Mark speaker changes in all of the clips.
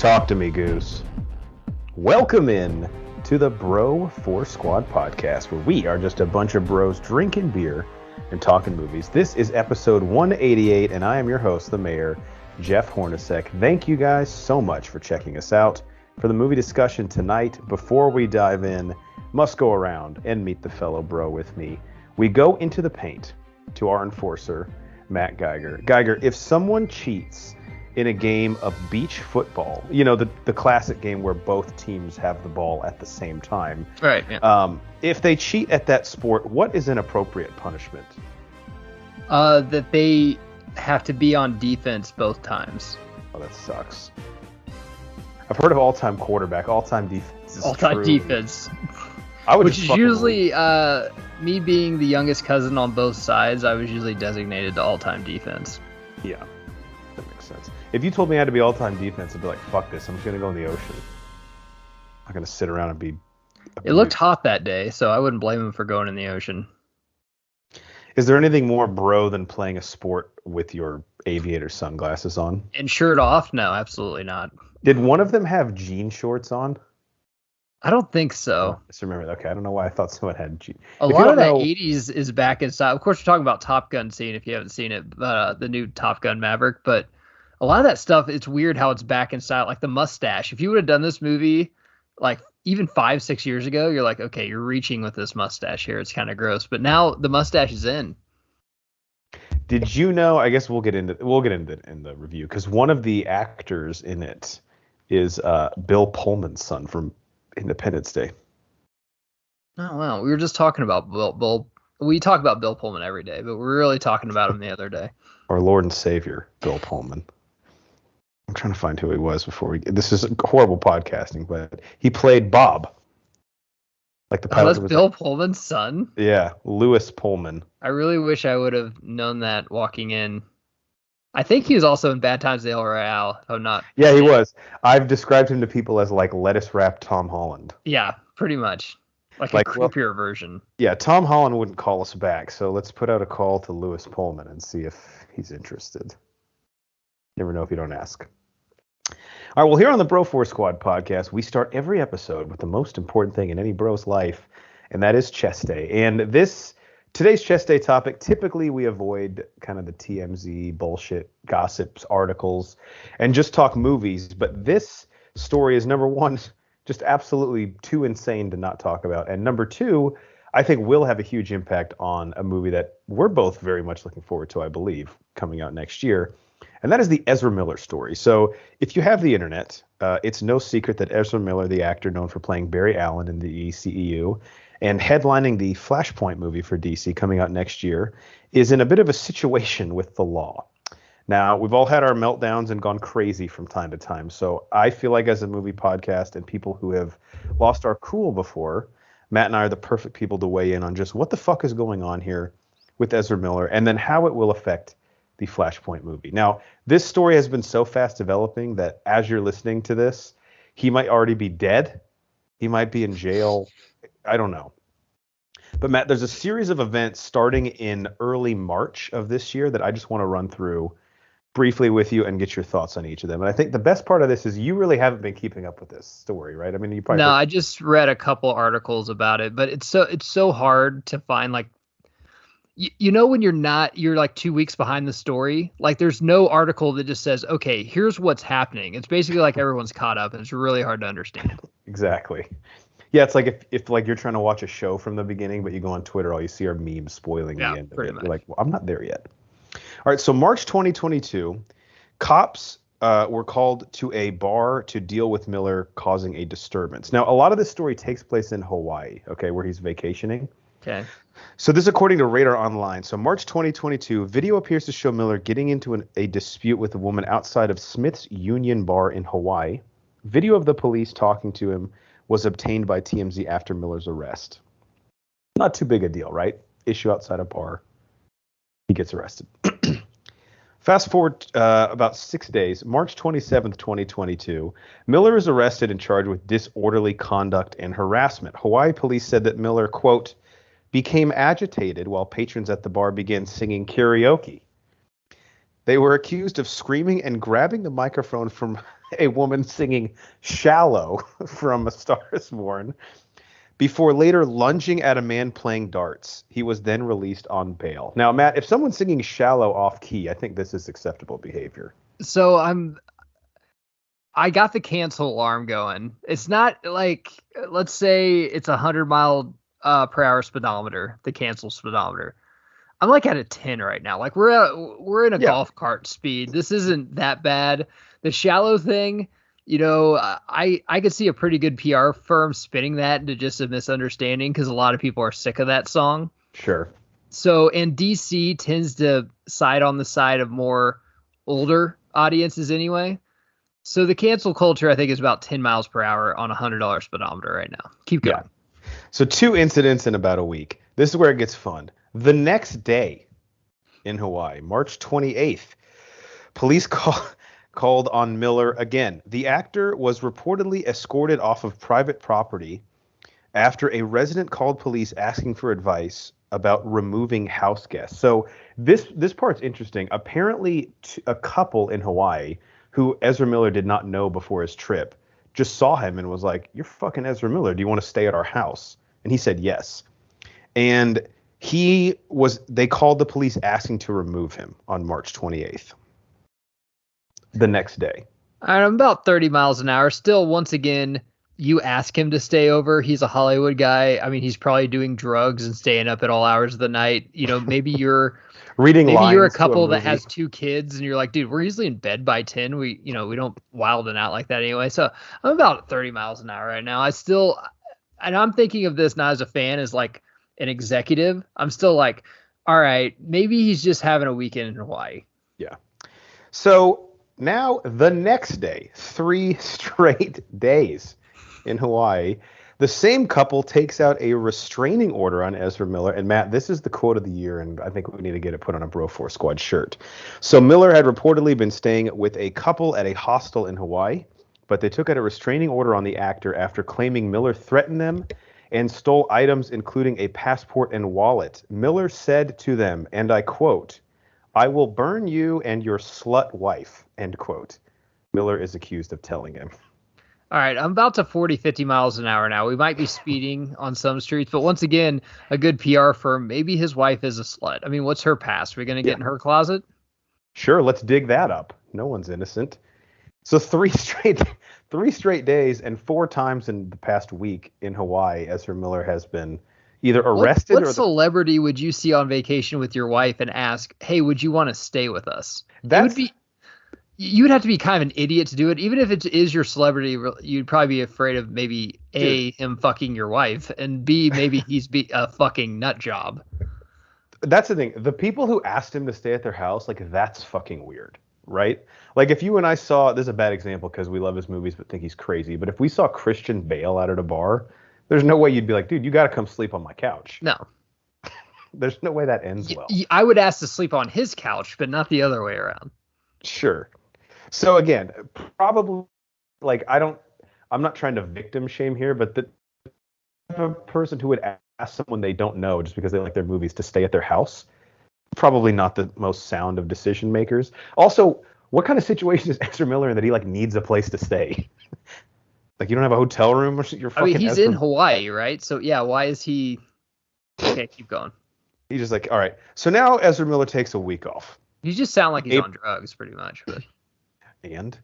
Speaker 1: Talk to me, Goose. Welcome in to the Bro 4 Squad podcast, where we are just a bunch of bros drinking beer and talking movies. This is episode 188, and I am your host, the mayor, Jeff Hornacek. Thank you guys so much for checking us out. For the movie discussion tonight, before we dive in, must go around and meet the fellow bro with me. We go into the paint to our enforcer, Matt Geiger. Geiger, if someone cheats in a game of beach football, you know, the classic game where both teams have the ball at the same time.
Speaker 2: Right. Yeah.
Speaker 1: If they cheat at that sport, what is an appropriate punishment?
Speaker 2: That they have to be on defense both times.
Speaker 1: Oh, that sucks. I've heard of all-time quarterback. All-time defense is
Speaker 2: all-time
Speaker 1: true.
Speaker 2: Defense.
Speaker 1: Which
Speaker 2: is usually, me being the youngest cousin on both sides, I was usually designated to all-time defense.
Speaker 1: Yeah, that makes sense. If you told me I had to be all-time defense, I'd be like, fuck this, I'm just going to go in the ocean. I'm not going to sit around and be...
Speaker 2: It looked hot that day, so I wouldn't blame him for going in the ocean.
Speaker 1: Is there anything more bro than playing a sport with your aviator sunglasses on?
Speaker 2: And shirt off? No, absolutely not.
Speaker 1: Did one of them have jean shorts on?
Speaker 2: I don't think so.
Speaker 1: I just remember. Okay, I don't know why I thought someone had jean.
Speaker 2: A lot of that 80s is back in style. Of course, we're talking about Top Gun scene if you haven't seen it, the new Top Gun Maverick. But a lot of that stuff, it's weird how it's back in style. Like the mustache. If you would have done this movie like even 5-6 years ago, you're like, okay, you're reaching with this mustache here. It's kind of gross. But now the mustache is in.
Speaker 1: Did you know? I guess we'll get into it in the review, because one of the actors in it is Bill Pullman's son from Independence Day.
Speaker 2: Oh wow, we were just talking about Bill. We talk about Bill Pullman every day, but we're really talking about him the other day.
Speaker 1: Our Lord and Savior, Bill Pullman. I'm trying to find who he was before we. This is horrible podcasting, but he played Bob. Like the pilot.
Speaker 2: That's Bill Pullman's son?
Speaker 1: Yeah, Lewis Pullman.
Speaker 2: I really wish I would have known that walking in. I think he was also in Bad Times at El Royale. Oh, not.
Speaker 1: Yeah, he was. I've described him to people as like lettuce wrapped Tom Holland.
Speaker 2: Yeah, pretty much. Like a creepier version. Yeah,
Speaker 1: Tom Holland wouldn't call us back, so let's put out a call to Lewis Pullman and see if he's interested. Never know if you don't ask. All right, well, here on the Bro 4 Squad podcast, we start every episode with the most important thing in any bro's life, and that is chest day. And today's chest day topic, typically we avoid kind of the TMZ bullshit, gossips, articles, and just talk movies. But this story is, number one, just absolutely too insane to not talk about. And number two, I think will have a huge impact on a movie that we're both very much looking forward to, I believe, coming out next year. And that is the Ezra Miller story. So if you have the internet, it's no secret that Ezra Miller, the actor known for playing Barry Allen in the DCEU and headlining the Flashpoint movie for DC coming out next year, is in a bit of a situation with the law. Now, we've all had our meltdowns and gone crazy from time to time. So I feel like as a movie podcast and people who have lost our cool before, Matt and I are the perfect people to weigh in on just what the fuck is going on here with Ezra Miller and then how it will affect the Flashpoint movie. Now, this story has been so fast developing that as you're listening to this, he might already be dead. He might be in jail. I don't know. But Matt, there's a series of events starting in early March of this year that I just want to run through briefly with you and get your thoughts on each of them. And I think the best part of this is you really haven't been keeping up with this story, right? I mean, you probably...
Speaker 2: No, I just read a couple articles about it, but it's so hard to find, like, you know, when you're like 2 weeks behind the story, like there's no article that just says, okay, here's what's happening. It's basically like everyone's caught up and it's really hard to understand.
Speaker 1: Exactly. Yeah, it's like if like you're trying to watch a show from the beginning, but you go on Twitter, all you see are memes spoiling the end of it. You're like, well, I'm not there yet. All right, so March 2022, cops were called to a bar to deal with Miller causing a disturbance. Now, a lot of this story takes place in Hawaii, okay, where he's vacationing.
Speaker 2: Okay.
Speaker 1: So this is according to Radar Online. So March 2022, video appears to show Miller getting into a dispute with a woman outside of Smith's Union Bar in Hawaii. Video of the police talking to him was obtained by TMZ after Miller's arrest. Not too big a deal, right? Issue outside a bar. He gets arrested. Fast forward about 6 days, March 27th, 2022, Miller is arrested and charged with disorderly conduct and harassment. Hawaii police said that Miller, quote, became agitated while patrons at the bar began singing karaoke. They were accused of screaming and grabbing the microphone from a woman singing Shallow from A Star is Born before later lunging at a man playing darts. He was then released on bail. Now, Matt, if someone's singing Shallow off key, I think this is acceptable behavior.
Speaker 2: So I got the cancel alarm going. It's not like, let's say it's 100-mile per hour speedometer, the cancel speedometer. I'm like at a 10 right now. Like we're in a golf cart speed. This isn't that bad. The Shallow thing, I could see a pretty good PR firm spinning that into just a misunderstanding because a lot of people are sick of that song.
Speaker 1: Sure.
Speaker 2: So, and DC tends to side on the side of more older audiences anyway. So the cancel culture, I think, is about 10 miles per hour on a $100 speedometer right now. Keep going.
Speaker 1: Yeah. So 2 incidents in about a week. This is where it gets fun. The next day in Hawaii, March 28th, police called on Miller again. The actor was reportedly escorted off of private property after a resident called police asking for advice about removing house guests. So this part's interesting. Apparently, a couple in Hawaii who Ezra Miller did not know before his trip just saw him and was like, "You're fucking Ezra Miller. Do you want to stay at our house?" And he said yes. And they called the police asking to remove him on March 28th. The next day.
Speaker 2: I'm about 30 miles an hour. Still, once again, you ask him to stay over. He's a Hollywood guy. I mean, he's probably doing drugs and staying up at all hours of the night. Maybe you're
Speaker 1: reading.
Speaker 2: Maybe you're a couple that has 2 kids, and you're like, dude, we're usually in bed by 10. We don't wilding out like that anyway. So I'm about 30 miles an hour right now. And I'm thinking of this not as a fan, as like an executive. I'm still like, all right, maybe he's just having a weekend in Hawaii.
Speaker 1: Yeah. So now the next day, 3 straight days in Hawaii, the same couple takes out a restraining order on Ezra Miller. And Matt, this is the quote of the year, and I think we need to get it put on a Bro Force Squad shirt. So Miller had reportedly been staying with a couple at a hostel in Hawaii, but they took out a restraining order on the actor after claiming Miller threatened them and stole items including a passport and wallet. Miller said to them, and I quote, "I will burn you and your slut wife," end quote. Miller is accused of telling him.
Speaker 2: All right, I'm about to 40, 50 miles an hour now. We might be speeding on some streets, but once again, a good PR firm, maybe his wife is a slut. I mean, what's her past? Are we going to get in her closet?
Speaker 1: Sure, let's dig that up. No one's innocent. So 3 straight days and 4 times in the past week in Hawaii, Ezra Miller has been either arrested
Speaker 2: what celebrity would you see on vacation with your wife and ask, "Hey, would you want to stay with us?" You'd have to be kind of an idiot to do it. Even if it is your celebrity, you'd probably be afraid of maybe A, him fucking your wife, and B, maybe he's a fucking nut job.
Speaker 1: That's the thing. The people who asked him to stay at their house, like, that's fucking weird, right? Like, if you and I saw, this is a bad example because we love his movies but think he's crazy, but if we saw Christian Bale out at a bar, there's no way you'd be like, "Dude, you got to come sleep on my couch."
Speaker 2: No.
Speaker 1: There's no way that ends well.
Speaker 2: I would ask to sleep on his couch, but not the other way around.
Speaker 1: Sure. So again, probably, like, I'm not trying to victim shame here, but the person who would ask someone they don't know just because they like their movies to stay at their house, probably not the most sound of decision makers. Also, what kind of situation is Ezra Miller in that he like needs a place to stay? Like, you don't have a hotel room? You're fucking
Speaker 2: he's
Speaker 1: Ezra.
Speaker 2: in Hawaii, right? So yeah, why is he? Okay, keep going.
Speaker 1: He's just like, all right. So now Ezra Miller takes a week off.
Speaker 2: You just sound like he's on drugs, pretty much. But.
Speaker 1: And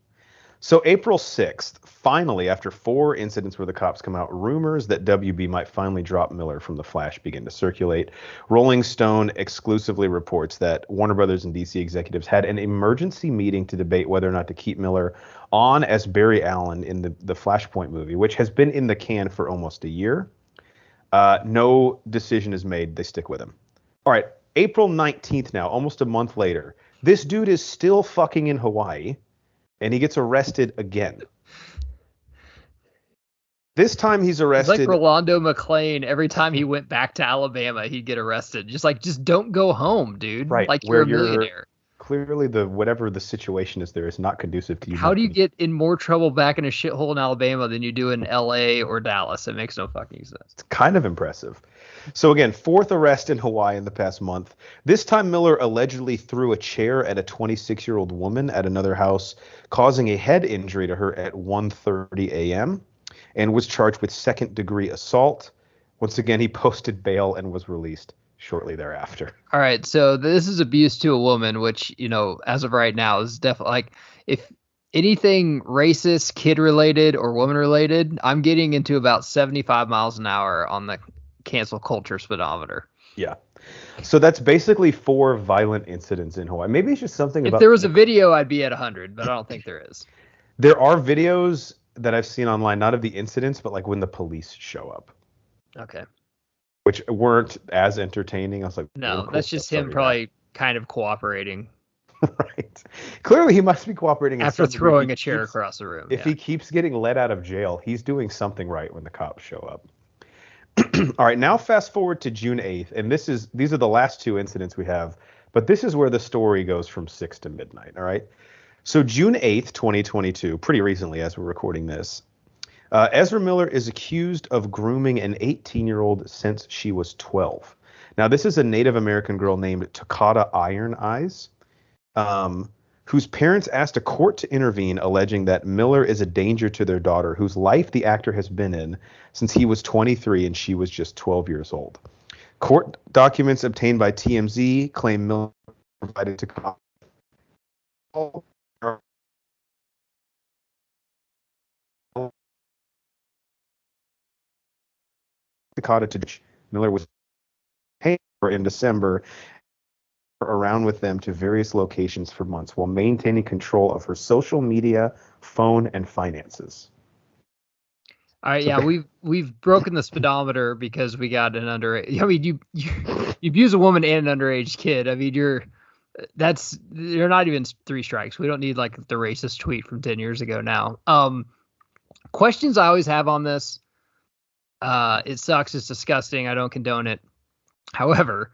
Speaker 1: so April 6th, finally, after 4 incidents where the cops come out, rumors that WB might finally drop Miller from The Flash begin to circulate. Rolling Stone exclusively reports that Warner Brothers and DC executives had an emergency meeting to debate whether or not to keep Miller on as Barry Allen in the Flashpoint movie, which has been in the can for almost a year. No decision is made. They stick with him. All right, April 19th now, almost a month later. This dude is still fucking in Hawaii. And he gets arrested again. This time he's arrested.
Speaker 2: It's like Rolando McClain. Every time he went back to Alabama, he'd get arrested. Just don't go home, dude.
Speaker 1: Right.
Speaker 2: Like, you're a millionaire.
Speaker 1: clearly whatever the situation is there is not conducive to you.
Speaker 2: How do you get in more trouble back in a shithole in Alabama than you do in LA or Dallas? It makes no fucking sense.
Speaker 1: It's kind of impressive. So again, fourth arrest in Hawaii in the past month. This time Miller allegedly threw a chair at a 26-year-old woman at another house, causing a head injury to her at 1:30 a.m. and was charged with second-degree assault. Once again, he posted bail and was released shortly thereafter.
Speaker 2: All right, so this is abuse to a woman, which, as of right now is definitely like, if anything racist, kid related, or woman related, I'm getting into about 75 miles an hour on the cancel culture speedometer.
Speaker 1: Yeah. So that's basically 4 violent incidents in Hawaii. Maybe it's just something
Speaker 2: If
Speaker 1: about...
Speaker 2: there was a video, I'd be at 100, but I don't think there is.
Speaker 1: There are videos that I've seen online, not of the incidents, but like when the police show up.
Speaker 2: Okay.
Speaker 1: Which weren't as entertaining. I was like,
Speaker 2: no,
Speaker 1: cool.
Speaker 2: That's just him probably kind of cooperating.
Speaker 1: Right. Clearly, he must be cooperating
Speaker 2: after throwing a chair across the room.
Speaker 1: If he keeps getting let out of jail, he's doing something right when the cops show up. All right, now fast forward to June 8th, and these are the last 2 incidents we have, but this is where the story goes from 6 to midnight. All right. So June 8th, 2022, pretty recently as we're recording this. Ezra Miller is accused of grooming an 18-year-old since she was 12. Now, this is a Native American girl named Takata Iron Eyes, whose parents asked a court to intervene, alleging that Miller is a danger to their daughter, whose life the actor has been in since he was 23 and she was just 12 years old. Court documents obtained by TMZ claim Miller provided Takata to Miller was in December around with them to various locations for months while maintaining control of her social media, phone, and finances.
Speaker 2: All right, yeah, we've broken the speedometer because we got an underage. I mean, you abuse a woman and an underage kid. I mean, you're not even 3 strikes. We don't need like the racist tweet from 10 years ago now. Questions I always have on this. It sucks. It's disgusting. I don't condone it. However,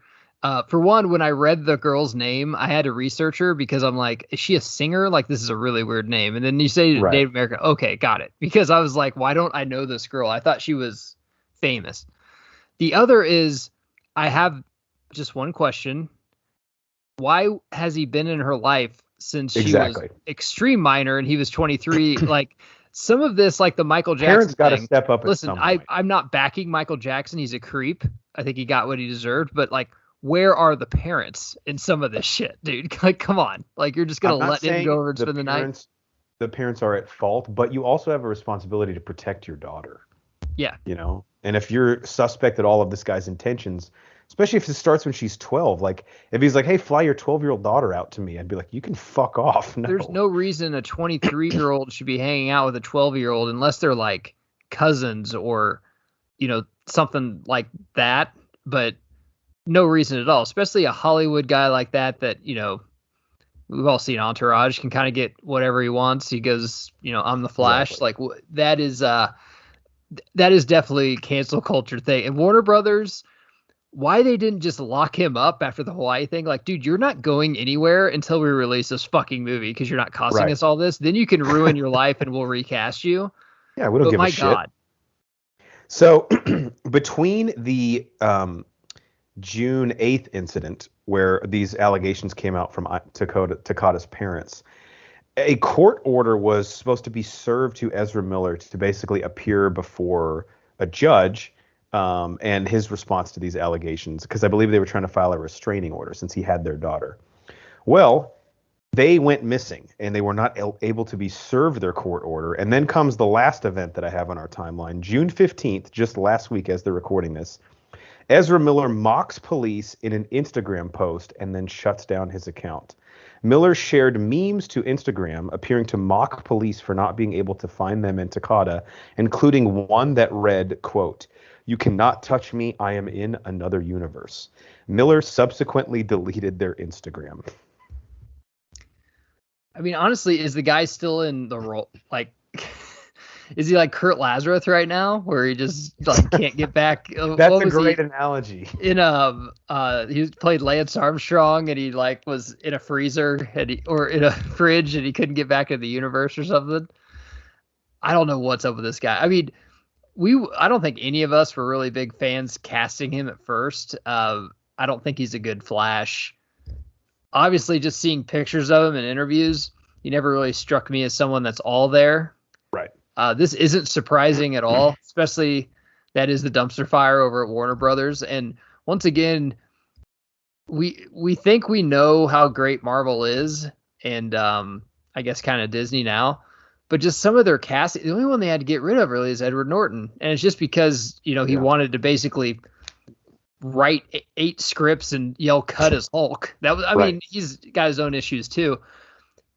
Speaker 2: for one, when I read the girl's name, I had to research her because I'm like, is she a singer? Like, this is a really weird name. And then you say
Speaker 1: right.
Speaker 2: Native American. Okay, got it. Because I was like, why don't I know this girl? I thought she was famous. The other is, I have just one question. Why has he been in her life since she was extreme minor and he was 23? Like, some of this, like the Michael Jackson
Speaker 1: Parents got to
Speaker 2: thing,
Speaker 1: step up.
Speaker 2: Listen, I'm not backing Michael Jackson. He's a creep. I think he got what he deserved. But like, where are the parents in some of this shit, dude? Like, come on. Like, you're just going to let him go over and spend the night?
Speaker 1: The parents are at fault, but you also have a responsibility to protect your daughter.
Speaker 2: Yeah.
Speaker 1: And if you're suspect at all of this guy's intentions, especially if it starts when she's 12, like if he's like, hey, fly your 12-year-old daughter out to me, I'd be like, you can fuck off. No.
Speaker 2: There's no reason a 23-year-old should be hanging out with a 12-year-old unless they're like cousins or, something like that. But no reason at all, especially a Hollywood guy like that, we've all seen Entourage, can kind of get whatever he wants. He goes, I'm the Flash. Exactly. Like that is definitely cancel culture thing. And Warner Brothers, why they didn't just lock him up after the Hawaii thing? Like, dude, you're not going anywhere until we release this fucking movie because you're not costing us all this. Then you can ruin your life and we'll recast you.
Speaker 1: Yeah, we don't give a shit. God. So between the June 8th incident where these allegations came out from Takata's parents, a court order was supposed to be served to Ezra Miller to basically appear before a judge and his response to these allegations, because I believe they were trying to file a restraining order since he had their daughter. Well, they went missing and they were not able to be served their court order. And then comes the last event that I have on our timeline, June 15th, just last week as they're recording this. Ezra Miller mocks police in an Instagram post and then shuts down his account. Miller shared memes to Instagram appearing to mock police for not being able to find them in Takata, including one that read, quote, "You cannot touch me. I am in another universe." Miller subsequently deleted their Instagram.
Speaker 2: I mean, honestly, is the guy still in the role? Like, Is he like Kurt Lazarus right now, where he just like can't get back?
Speaker 1: That's a great analogy.
Speaker 2: He played Lance Armstrong, and he like was in a freezer or in a fridge, and he couldn't get back into the universe or something. I don't know what's up with this guy. I mean, I don't think any of us were really big fans casting him at first. I don't think he's a good Flash. Obviously, just seeing pictures of him in interviews, he never really struck me as someone that's all there.
Speaker 1: Right.
Speaker 2: This isn't surprising at all, especially that is the dumpster fire over at Warner Brothers. And once again, we think we know how great Marvel is, and I guess kind of Disney now. But just some of their casting, the only one they had to get rid of really is Edward Norton. And it's just because, he wanted to basically write 8 scripts and yell cut as Hulk. I mean, he's got his own issues too.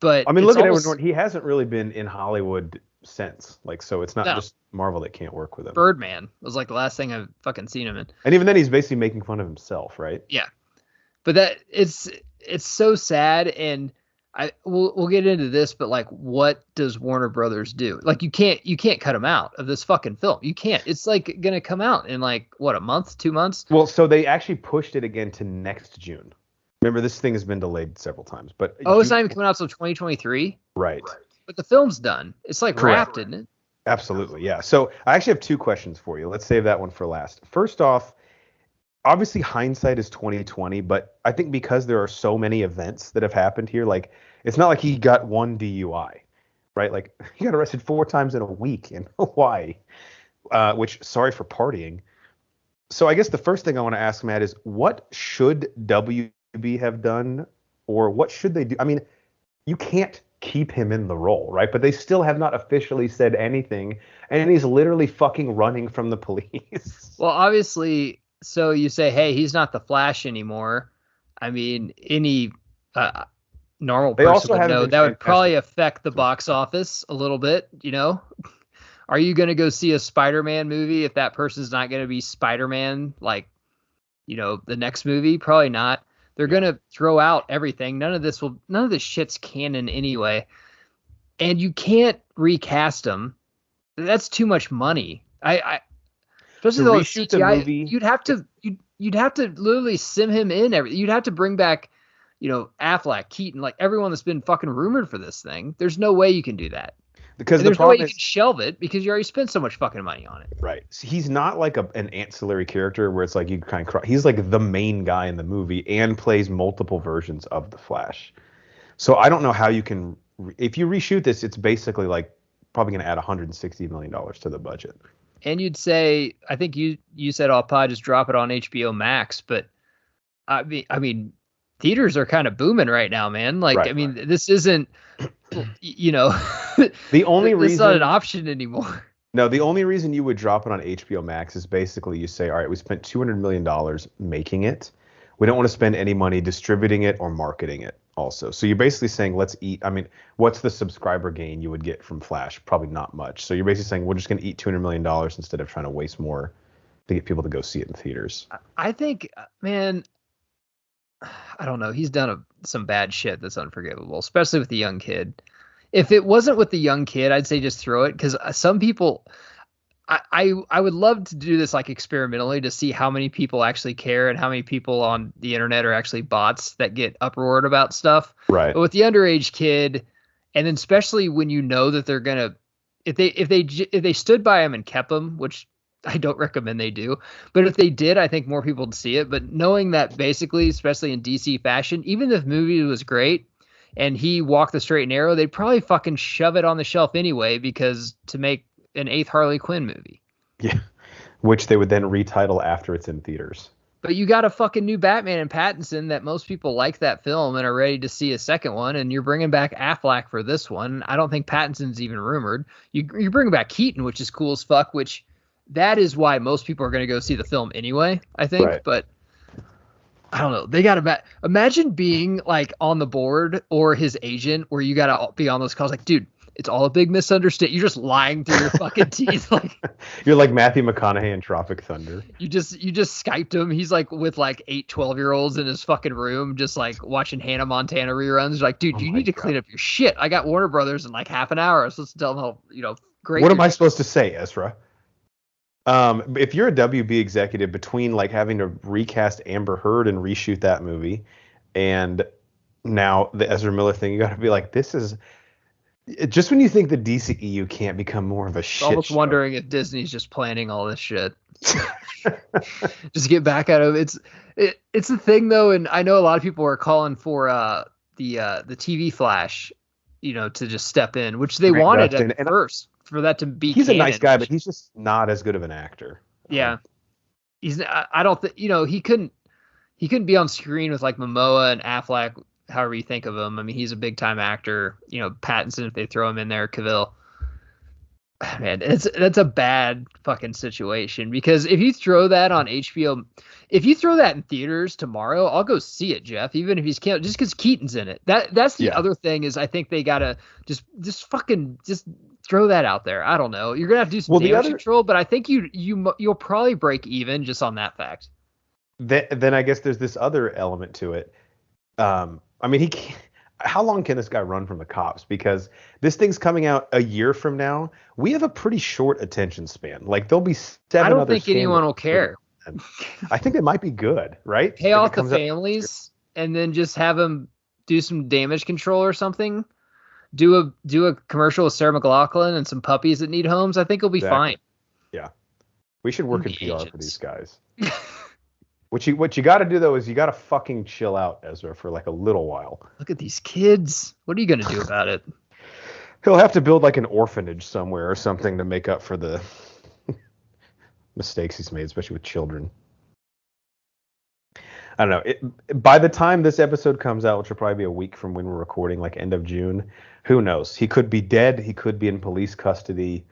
Speaker 2: But
Speaker 1: I mean, look at Edward Norton. He hasn't really been in Hollywood since. So it's not just Marvel that can't work with him.
Speaker 2: Birdman was like the last thing I've fucking seen him in.
Speaker 1: And even then he's basically making fun of himself, right?
Speaker 2: Yeah. But it's so sad, and we'll get into this, but like, what does Warner Brothers do? Like, you can't cut him out of this fucking film. You can't. It's like gonna come out in like what, a month, 2 months?
Speaker 1: Well, so they actually pushed it again to next June. Remember, this thing has been delayed several times, but
Speaker 2: it's not even coming out till 2023.
Speaker 1: Right.
Speaker 2: But the film's done. It's like wrapped, isn't it?
Speaker 1: Absolutely, yeah. So I actually have 2 questions for you. Let's save that one for last. First off, obviously hindsight is 2020, but I think because there are so many events that have happened here, like, it's not like he got 1 DUI, right? Like, he got arrested 4 times in a week in Hawaii, which, sorry for partying. So I guess the first thing I want to ask, Matt, is what should WB have done, or what should they do? I mean, you can't keep him in the role, right? But they still have not officially said anything, and he's literally fucking running from the police.
Speaker 2: Well, obviously, so you say, hey, he's not the Flash anymore. I mean, any normal person would know that would probably affect the box office a little bit, Are you going to go see a Spider-Man movie if that person's not going to be Spider-Man, like, the next movie? Probably not. They're going to throw out everything. None of this shit's canon anyway. And you can't recast them. That's too much money. Especially though CGI, you'd have to literally sim him in. You'd have to bring back, Affleck, Keaton, like everyone that's been fucking rumored for this thing. There's no way you can do that.
Speaker 1: Because
Speaker 2: there's no way you can shelve it because you already spent so much fucking money on it.
Speaker 1: Right. So he's not like an ancillary character where it's like you kind of he's like the main guy in the movie and plays multiple versions of the Flash. So I don't know how you can if you reshoot this, it's basically like probably going to add $160 million to the budget.
Speaker 2: And you'd say, I think you said, I'll probably just drop it on HBO Max, but I mean, theaters are kind of booming right now, man. Like, right, this isn't,
Speaker 1: the only reason
Speaker 2: it's not an option anymore.
Speaker 1: No, the only reason you would drop it on HBO Max is basically you say, all right, we spent $200 million making it. We don't want to spend any money distributing it or marketing it also. So you're basically saying, let's eat. What's the subscriber gain you would get from Flash? Probably not much. So you're basically saying we're just going to eat $200 million instead of trying to waste more to get people to go see it in theaters.
Speaker 2: I think, man, I don't know. He's done some bad shit that's unforgivable, especially with the young kid. If it wasn't with the young kid, I'd say just throw it, because some people, I would love to do this like experimentally to see how many people actually care and how many people on the internet are actually bots that get uproared about stuff.
Speaker 1: Right.
Speaker 2: But with the underage kid, and then especially when you know that they're gonna, if they stood by him and kept him, which I don't recommend they do, but if they did, I think more people would see it. But knowing that basically, especially in DC fashion, even if the movie was great and he walked the straight and narrow, they'd probably fucking shove it on the shelf anyway, because to make an 8th Harley Quinn movie.
Speaker 1: Yeah. Which they would then retitle after it's in theaters.
Speaker 2: But you got a fucking new Batman in Pattinson that most people like that film and are ready to see a second one, and you're bringing back Affleck for this one. I don't think Pattinson's even rumored. You're bringing back Keaton, which is cool as fuck, which that is why most people are going to go see the film anyway, I think. Right. But I don't know. They got to imagine being like on the board or his agent, where you got to be on those calls like, dude, it's all a big misunderstanding. You're just lying through your fucking teeth. Like,
Speaker 1: you're like Matthew McConaughey in Tropic Thunder.
Speaker 2: You just Skyped him. He's like with like 8 12-year-olds in his fucking room, just like watching Hannah Montana reruns. You're like, dude, you need to clean up your shit. I got Warner Brothers in like half an hour. I was supposed to tell them how, great.
Speaker 1: What am I supposed to say, Ezra? If you're a WB executive, between like having to recast Amber Heard and reshoot that movie, and now the Ezra Miller thing, you got to be like, this is just when you think the DCEU can't become more of a shit
Speaker 2: Almost
Speaker 1: show.
Speaker 2: wondering if Disney's just planning all this shit. Just get back at him. It's a thing though, and I know a lot of people are calling for the TV Flash, to just step in, which they wanted at first for that to be.
Speaker 1: He's
Speaker 2: canon.
Speaker 1: A nice guy, but he's just not as good of an actor.
Speaker 2: Yeah, I don't think he couldn't be on screen with like Momoa and Affleck, however you think of him. I mean, he's a big time actor. Pattinson, if they throw him in there, Cavill. Man, that's a bad fucking situation, because if you throw that on HBO, if you throw that in theaters tomorrow, I'll go see it, Jeff, even if he's can't, just because Keaton's in it. That's the other thing, is I think they gotta just throw that out there. I don't know. You're gonna have to do some damage control, but I think you'll probably break even just on that fact.
Speaker 1: Then I guess there's this other element to it. I mean, he can't. How long can this guy run from the cops? Because this thing's coming out a year from now. We have a pretty short attention span. Like, there'll be 7
Speaker 2: I don't think anyone will care.
Speaker 1: I think it might be good, right?
Speaker 2: Pay off the families and then just have them do some damage control or something. Do a commercial with Sarah McLachlan and some puppies that need homes. I think it'll be fine.
Speaker 1: Yeah. We should work in PR for these guys. What you got to do, though, is you got to fucking chill out, Ezra, for like a little while.
Speaker 2: Look at these kids. What are you going to do about it?
Speaker 1: He'll have to build like an orphanage somewhere or something to make up for the mistakes he's made, especially with children. I don't know. By the time this episode comes out, which will probably be a week from when we're recording, like end of June, who knows? He could be dead. He could be in police custody.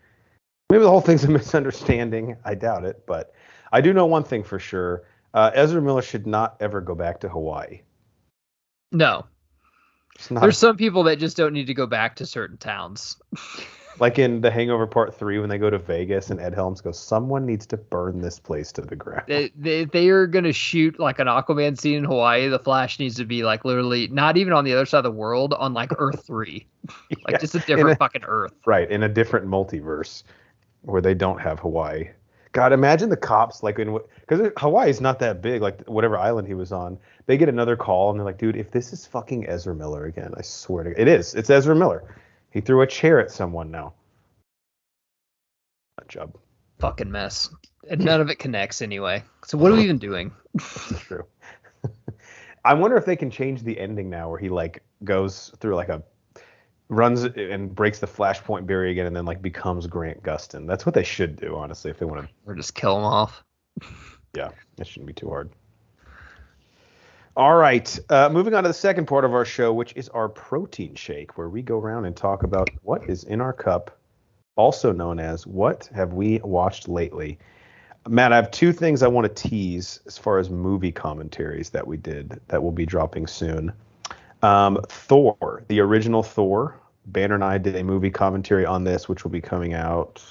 Speaker 1: Maybe the whole thing's a misunderstanding. I doubt it. But I do know one thing for sure. Ezra Miller should not ever go back to Hawaii.
Speaker 2: No. There's some people that just don't need to go back to certain towns.
Speaker 1: Like in The Hangover Part 3 when they go to Vegas and Ed Helms goes, someone needs to burn this place to the ground.
Speaker 2: They are going to shoot like an Aquaman scene in Hawaii. The Flash needs to be like literally not even on the other side of the world, on like Earth 3. Like just a different fucking Earth.
Speaker 1: Right, in a different multiverse where they don't have Hawaii. God, imagine the cops, like, because Hawaii's not that big, like whatever island he was on. They get another call and they're like, dude, if this is fucking Ezra Miller again, I swear to God. It is. It's Ezra Miller. He threw a chair at someone now. That job.
Speaker 2: Fucking mess. And none of it connects anyway. So what are we even doing?
Speaker 1: It's true. I wonder if they can change the ending now where he like goes through like runs and breaks the Flashpoint barrier again and then like becomes Grant Gustin. That's what they should do, honestly, if they want to.
Speaker 2: Or just kill him off.
Speaker 1: Yeah, that shouldn't be too hard. All right, moving on to the second part of our show, which is our protein shake, where we go around and talk about what is in our cup, also known as what have we watched lately. Matt, I have 2 things I want to tease as far as movie commentaries that we did that will be dropping soon. Thor, the original Thor. Banner and I did a movie commentary on this, which will be coming out.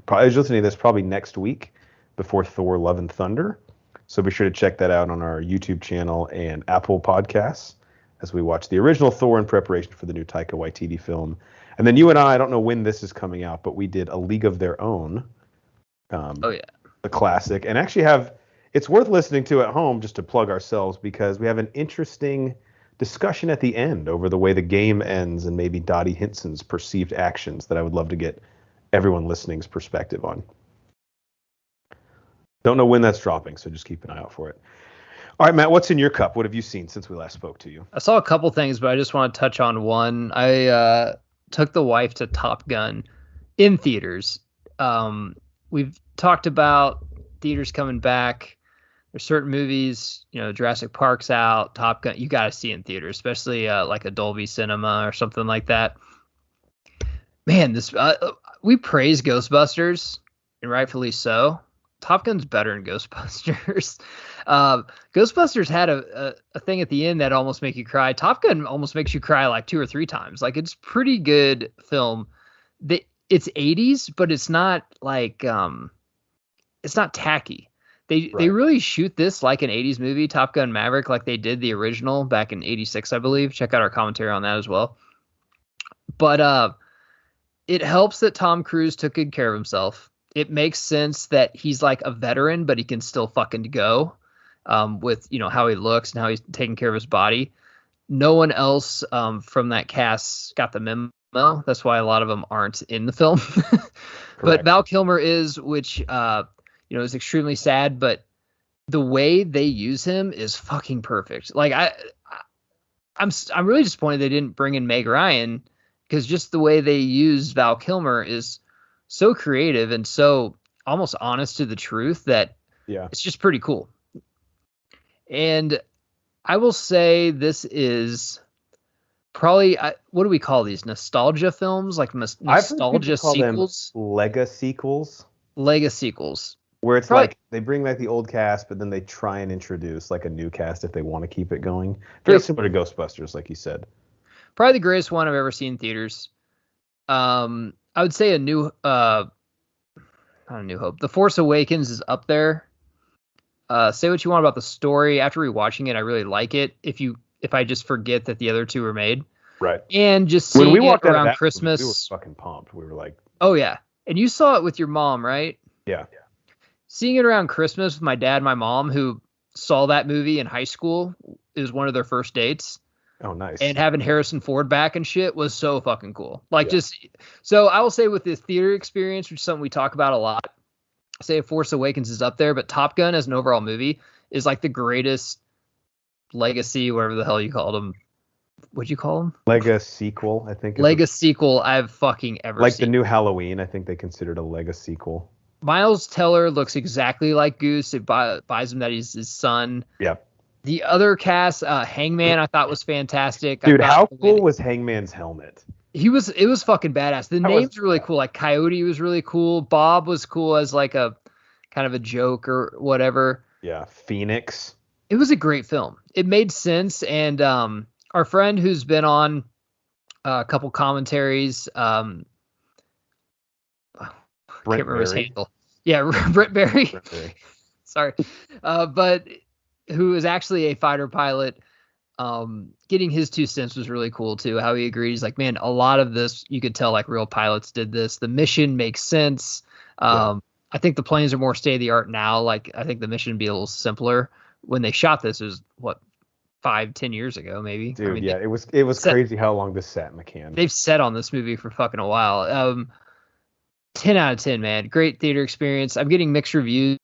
Speaker 1: I was listening to this probably next week before Thor: Love and Thunder. So be sure to check that out on our YouTube channel and Apple Podcasts as we watch the original Thor in preparation for the new Taika Waititi film. And then you and I don't know when this is coming out, but we did A League of Their Own. The classic, and actually it's worth listening to at home just to plug ourselves, because we have an interesting discussion at the end over the way the game ends and maybe Dottie Hinson's perceived actions that I would love to get everyone listening's perspective on. Don't know when that's dropping, so just keep an eye out for it. All right, Matt, what's in your cup? What have you seen since we last spoke to you?
Speaker 2: I saw a couple things, but I just want to touch on one. I took the wife to Top Gun in theaters. We've talked about theaters coming back. There's certain movies, Jurassic Park's out, Top Gun, you got to see in theaters, especially like a Dolby Cinema or something like that. Man, we praise Ghostbusters, and rightfully so. Top Gun's better than Ghostbusters. Ghostbusters had a thing at the end that almost make you cry. Top Gun almost makes you cry like 2 or 3 times. Like, it's pretty good film. It's 80s, but it's not like it's not tacky. They really shoot this like an 80s movie, Top Gun Maverick, like they did the original back in 86, I believe. Check out our commentary on that as well. But it helps that Tom Cruise took good care of himself. It makes sense that he's like a veteran, but he can still fucking go, with, how he looks and how he's taking care of his body. No one else from that cast got the memo. That's why a lot of them aren't in the film. But Val Kilmer is, which, is extremely sad, but the way they use him is fucking perfect. Like I'm really disappointed they didn't bring in Meg Ryan, because just the way they use Val Kilmer is so creative and so almost honest to the truth that it's just pretty cool. And I will say this is probably, what do we call these? Nostalgia films? Like nostalgia sequels?
Speaker 1: Lega sequels.
Speaker 2: Lega sequels.
Speaker 1: Where it's probably, like they bring back the old cast, but then they try and introduce like a new cast if they want to keep it going. Very similar to Ghostbusters, like you said.
Speaker 2: Probably the greatest one I've ever seen in theaters. I would say not A New Hope. The Force Awakens is up there. Say what you want about the story. After rewatching it, I really like it. If I just forget that the other two were made.
Speaker 1: Right.
Speaker 2: And just seeing it around Christmas.
Speaker 1: We were fucking pumped. We were like,
Speaker 2: oh yeah. And you saw it with your mom, right?
Speaker 1: Yeah.
Speaker 2: Seeing it around Christmas with my dad and my mom, who saw that movie in high school, it was one of their first dates.
Speaker 1: Oh, nice.
Speaker 2: And having Harrison Ford back and shit was so fucking cool. So I will say with the theater experience, which is something we talk about a lot, say Force Awakens is up there, but Top Gun as an overall movie is like the greatest legacy, whatever the hell you called them. What'd you call them?
Speaker 1: Lega sequel, I think.
Speaker 2: Lega sequel I've fucking ever seen.
Speaker 1: Like the new Halloween, I think they considered a Lega sequel.
Speaker 2: Miles Teller looks exactly like Goose. It buys him that he's his son.
Speaker 1: Yep.
Speaker 2: The other cast, Hangman, I thought was fantastic.
Speaker 1: Dude, how cool was Hangman's helmet?
Speaker 2: It was fucking badass. The names were really cool. Like Coyote was really cool. Bob was cool as like a kind of a joke or whatever.
Speaker 1: Yeah. Phoenix.
Speaker 2: It was a great film. It made sense. And our friend who's been on a couple commentaries,
Speaker 1: Brent
Speaker 2: can't remember his
Speaker 1: Berry.
Speaker 2: handle. Yeah, Brent Berry.
Speaker 1: Brent Berry.
Speaker 2: Sorry. But who is actually a fighter pilot. Getting his 2 cents was really cool too. How he agreed. He's like, man, a lot of this, you could tell like real pilots did this. The mission makes sense. I think the planes are more state of the art now. Like, I think the mission would be a little simpler. When they shot this, it was 5-10 years ago, maybe.
Speaker 1: Dude, it was crazy how long this sat in the can.
Speaker 2: They've sat on this movie for fucking a while. 10 out of 10, man. Great theater experience. I'm getting mixed reviews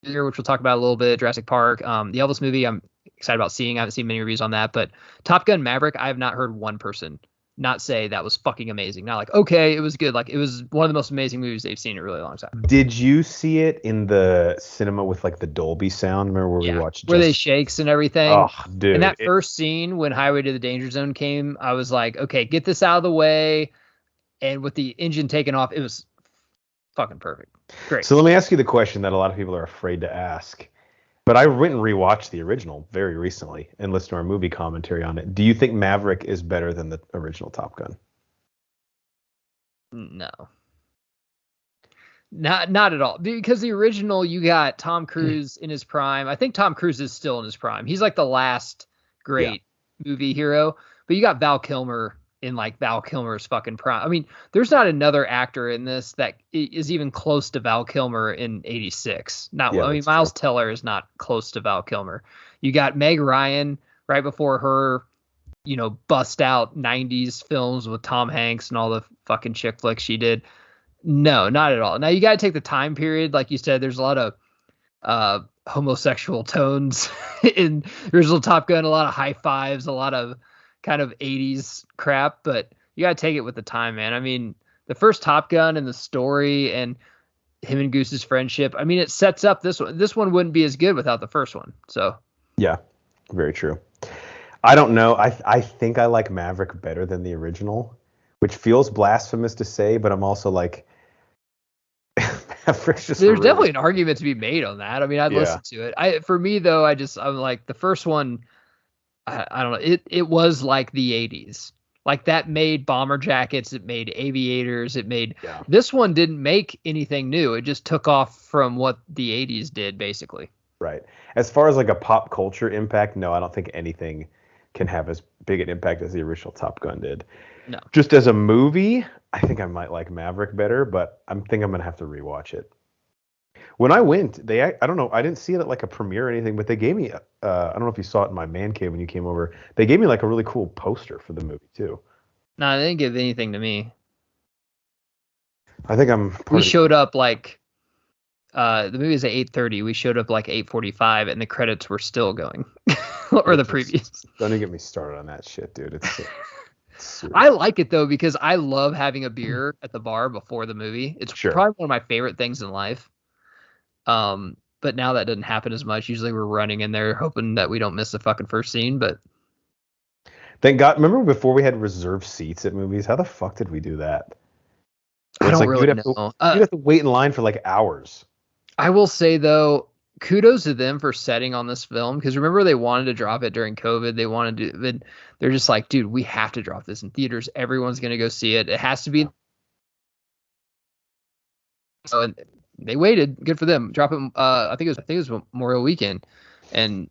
Speaker 2: here, which we'll talk about a little bit. Jurassic Park, the Elvis movie, I'm excited about seeing. I haven't seen many reviews on that, but Top Gun Maverick, I have not heard one person not say that was fucking amazing. Not like, okay, it was good. Like, it was one of the most amazing movies they've seen in a really long time.
Speaker 1: Did you see it in the cinema with like the Dolby sound? Remember where we watched
Speaker 2: where they shakes and everything?
Speaker 1: Oh, dude.
Speaker 2: And that first scene when Highway to the Danger Zone came, I was like, okay, get this out of the way. And with the engine taken off, it was fucking perfect. Great.
Speaker 1: So let me ask you the question that a lot of people are afraid to ask. But I went and rewatched the original very recently and listened to our movie commentary on it. Do you think Maverick is better than the original Top Gun?
Speaker 2: No. Not at all. Because the original, you got Tom Cruise in his prime. I think Tom Cruise is still in his prime. He's like the last great movie hero. But you got Val Kilmer in like Val Kilmer's fucking prime. I mean, there's not another actor in this that is even close to Val Kilmer in 86. Miles Teller is not close to Val Kilmer. You got Meg Ryan right before her, bust out 90s films with Tom Hanks and all the fucking chick flicks she did. No, not at all. Now you got to take the time period. Like you said, there's a lot of homosexual tones in the original Top Gun, a lot of high fives, a lot of kind of 80s crap, but you gotta take it with the time, man. I mean, the first Top Gun and the story and him and Goose's friendship, I mean, it sets up this one. This one wouldn't be as good without the first one. So
Speaker 1: yeah, very true. I don't know. I think I like Maverick better than the original, which feels blasphemous to say, but I'm also like, Maverick's just
Speaker 2: there's definitely an argument to be made on that. I mean, I'd listen to it. For me though, I'm like the first one. I don't know. It was like the 80s. Like that made bomber jackets. It made aviators. It made this one didn't make anything new. It just took off from what the 80s did, basically.
Speaker 1: Right. As far as like a pop culture impact, no, I don't think anything can have as big an impact as the original Top Gun did.
Speaker 2: No.
Speaker 1: Just as a movie, I think I might like Maverick better, but I'm gonna have to rewatch it. When I went, I don't know, I didn't see it at like a premiere or anything, but they gave me I don't know if you saw it in my man cave when you came over. They gave me like a really cool poster for the movie too.
Speaker 2: No, they didn't give anything to me.
Speaker 1: I think
Speaker 2: we showed up like the movie is at 8:30. We showed up like 8:45 and the credits were still going. Or the previous.
Speaker 1: Don't even get me started on that shit, dude.
Speaker 2: I like it though because I love having a beer at the bar before the movie. It's probably one of my favorite things in life. But now that doesn't happen as much. Usually we're running in there hoping that we don't miss the fucking first scene, but
Speaker 1: thank God. Remember before we had reserved seats at movies? How the fuck did we do that?
Speaker 2: I don't really know.
Speaker 1: You'd have to wait in line for like hours.
Speaker 2: I will say though, kudos to them for setting on this film because remember they wanted to drop it during COVID. They wanted to. They're just like, dude, we have to drop this in theaters. Everyone's gonna go see it. It has to be. So and they waited. Good for them. Drop it. I think it was Memorial Weekend, and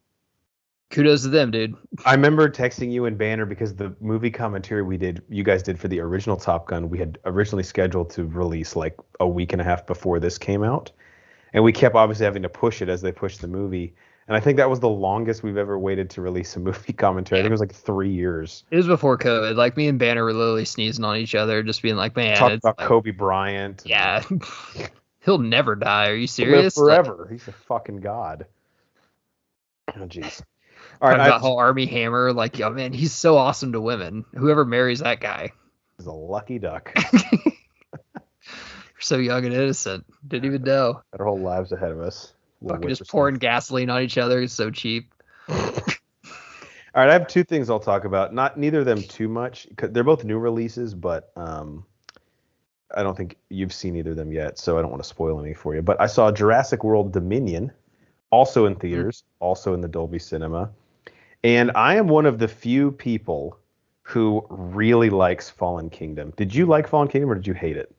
Speaker 2: kudos to them, dude.
Speaker 1: I remember texting you and Banner because the movie commentary you guys did for the original Top Gun, we had originally scheduled to release like a week and a half before this came out. And we kept obviously having to push it as they pushed the movie. And I think that was the longest we've ever waited to release a movie commentary. I think it was like 3 years.
Speaker 2: It was before COVID. Like me and Banner were literally sneezing on each other, just being like, man.
Speaker 1: Talking about
Speaker 2: like,
Speaker 1: Kobe Bryant.
Speaker 2: Yeah. He'll never die. Are you serious?
Speaker 1: He'll live forever. He's a fucking god. Oh, jeez.
Speaker 2: All right. About how Army Hammer, like, yo, man, he's so awesome to women. Whoever marries that guy
Speaker 1: is a lucky duck.
Speaker 2: So young and innocent. Didn't even know.
Speaker 1: Our whole lives ahead of us.
Speaker 2: Fucking just pouring gasoline on each other. It's so cheap.
Speaker 1: All right, I have two things I'll talk about. Neither of them too much. They're both new releases, but I don't think you've seen either of them yet, so I don't want to spoil any for you. But I saw Jurassic World Dominion, also in theaters, also in the Dolby Cinema. And I am one of the few people who really likes Fallen Kingdom. Did you like Fallen Kingdom or did you hate it?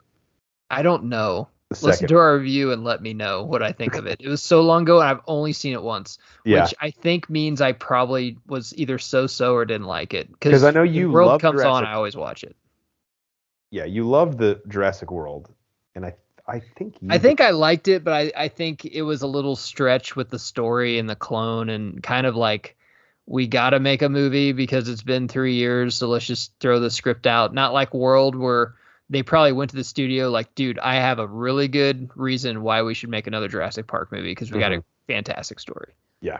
Speaker 2: I don't know. Listen to our review and let me know what I think of it. It was so long ago and I've only seen it once, which I think means I probably was either so or didn't like it. Because
Speaker 1: I know you
Speaker 2: World
Speaker 1: love
Speaker 2: comes
Speaker 1: Jurassic.
Speaker 2: on, I always watch it.
Speaker 1: Yeah, you love the Jurassic World, and I think
Speaker 2: I liked it, but I think it was a little stretch with the story and the clone and kind of like we got to make a movie because it's been 3 years, so let's just throw the script out. Not like World where they probably went to the studio like, dude, I have a really good reason why we should make another Jurassic Park movie because we got a fantastic story.
Speaker 1: Yeah.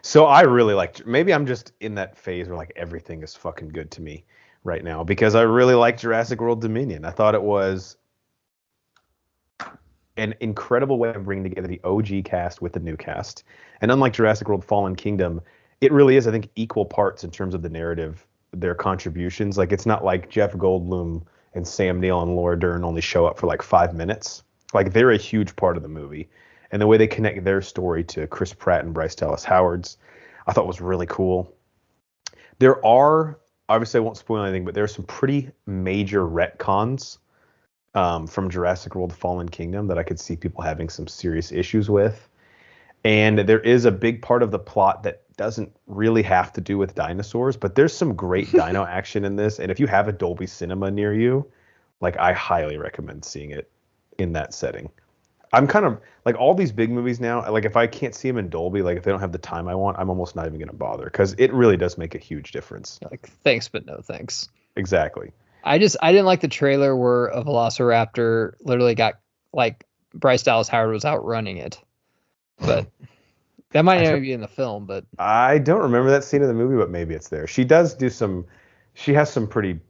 Speaker 1: So I really liked. Maybe I'm just in that phase where like everything is fucking good to me right now because I really liked Jurassic World Dominion. I thought it was an incredible way of bringing together the OG cast with the new cast. And unlike Jurassic World Fallen Kingdom, it really is, I think, equal parts in terms of the narrative, their contributions. Like it's not like Jeff Goldblum and Sam Neill and Laura Dern only show up for like 5 minutes. Like they're a huge part of the movie. And the way they connect their story to Chris Pratt and Bryce Dallas Howard's, I thought was really cool. There are, obviously I won't spoil anything, but there are some pretty major retcons from Jurassic World Fallen Kingdom that I could see people having some serious issues with. And there is a big part of the plot that doesn't really have to do with dinosaurs, but there's some great dino action in this. And if you have a Dolby Cinema near you, like I highly recommend seeing it in that setting. I'm kind of like all these big movies now, like if I can't see them in Dolby, like if they don't have the time I want, I'm almost not even going to bother because it really does make a huge difference.
Speaker 2: Like thanks, but no thanks.
Speaker 1: Exactly.
Speaker 2: I didn't like the trailer where a Velociraptor literally got like Bryce Dallas Howard was outrunning it, but that might not be in the film. But
Speaker 1: I don't remember that scene in the movie, but maybe it's there. She has some pretty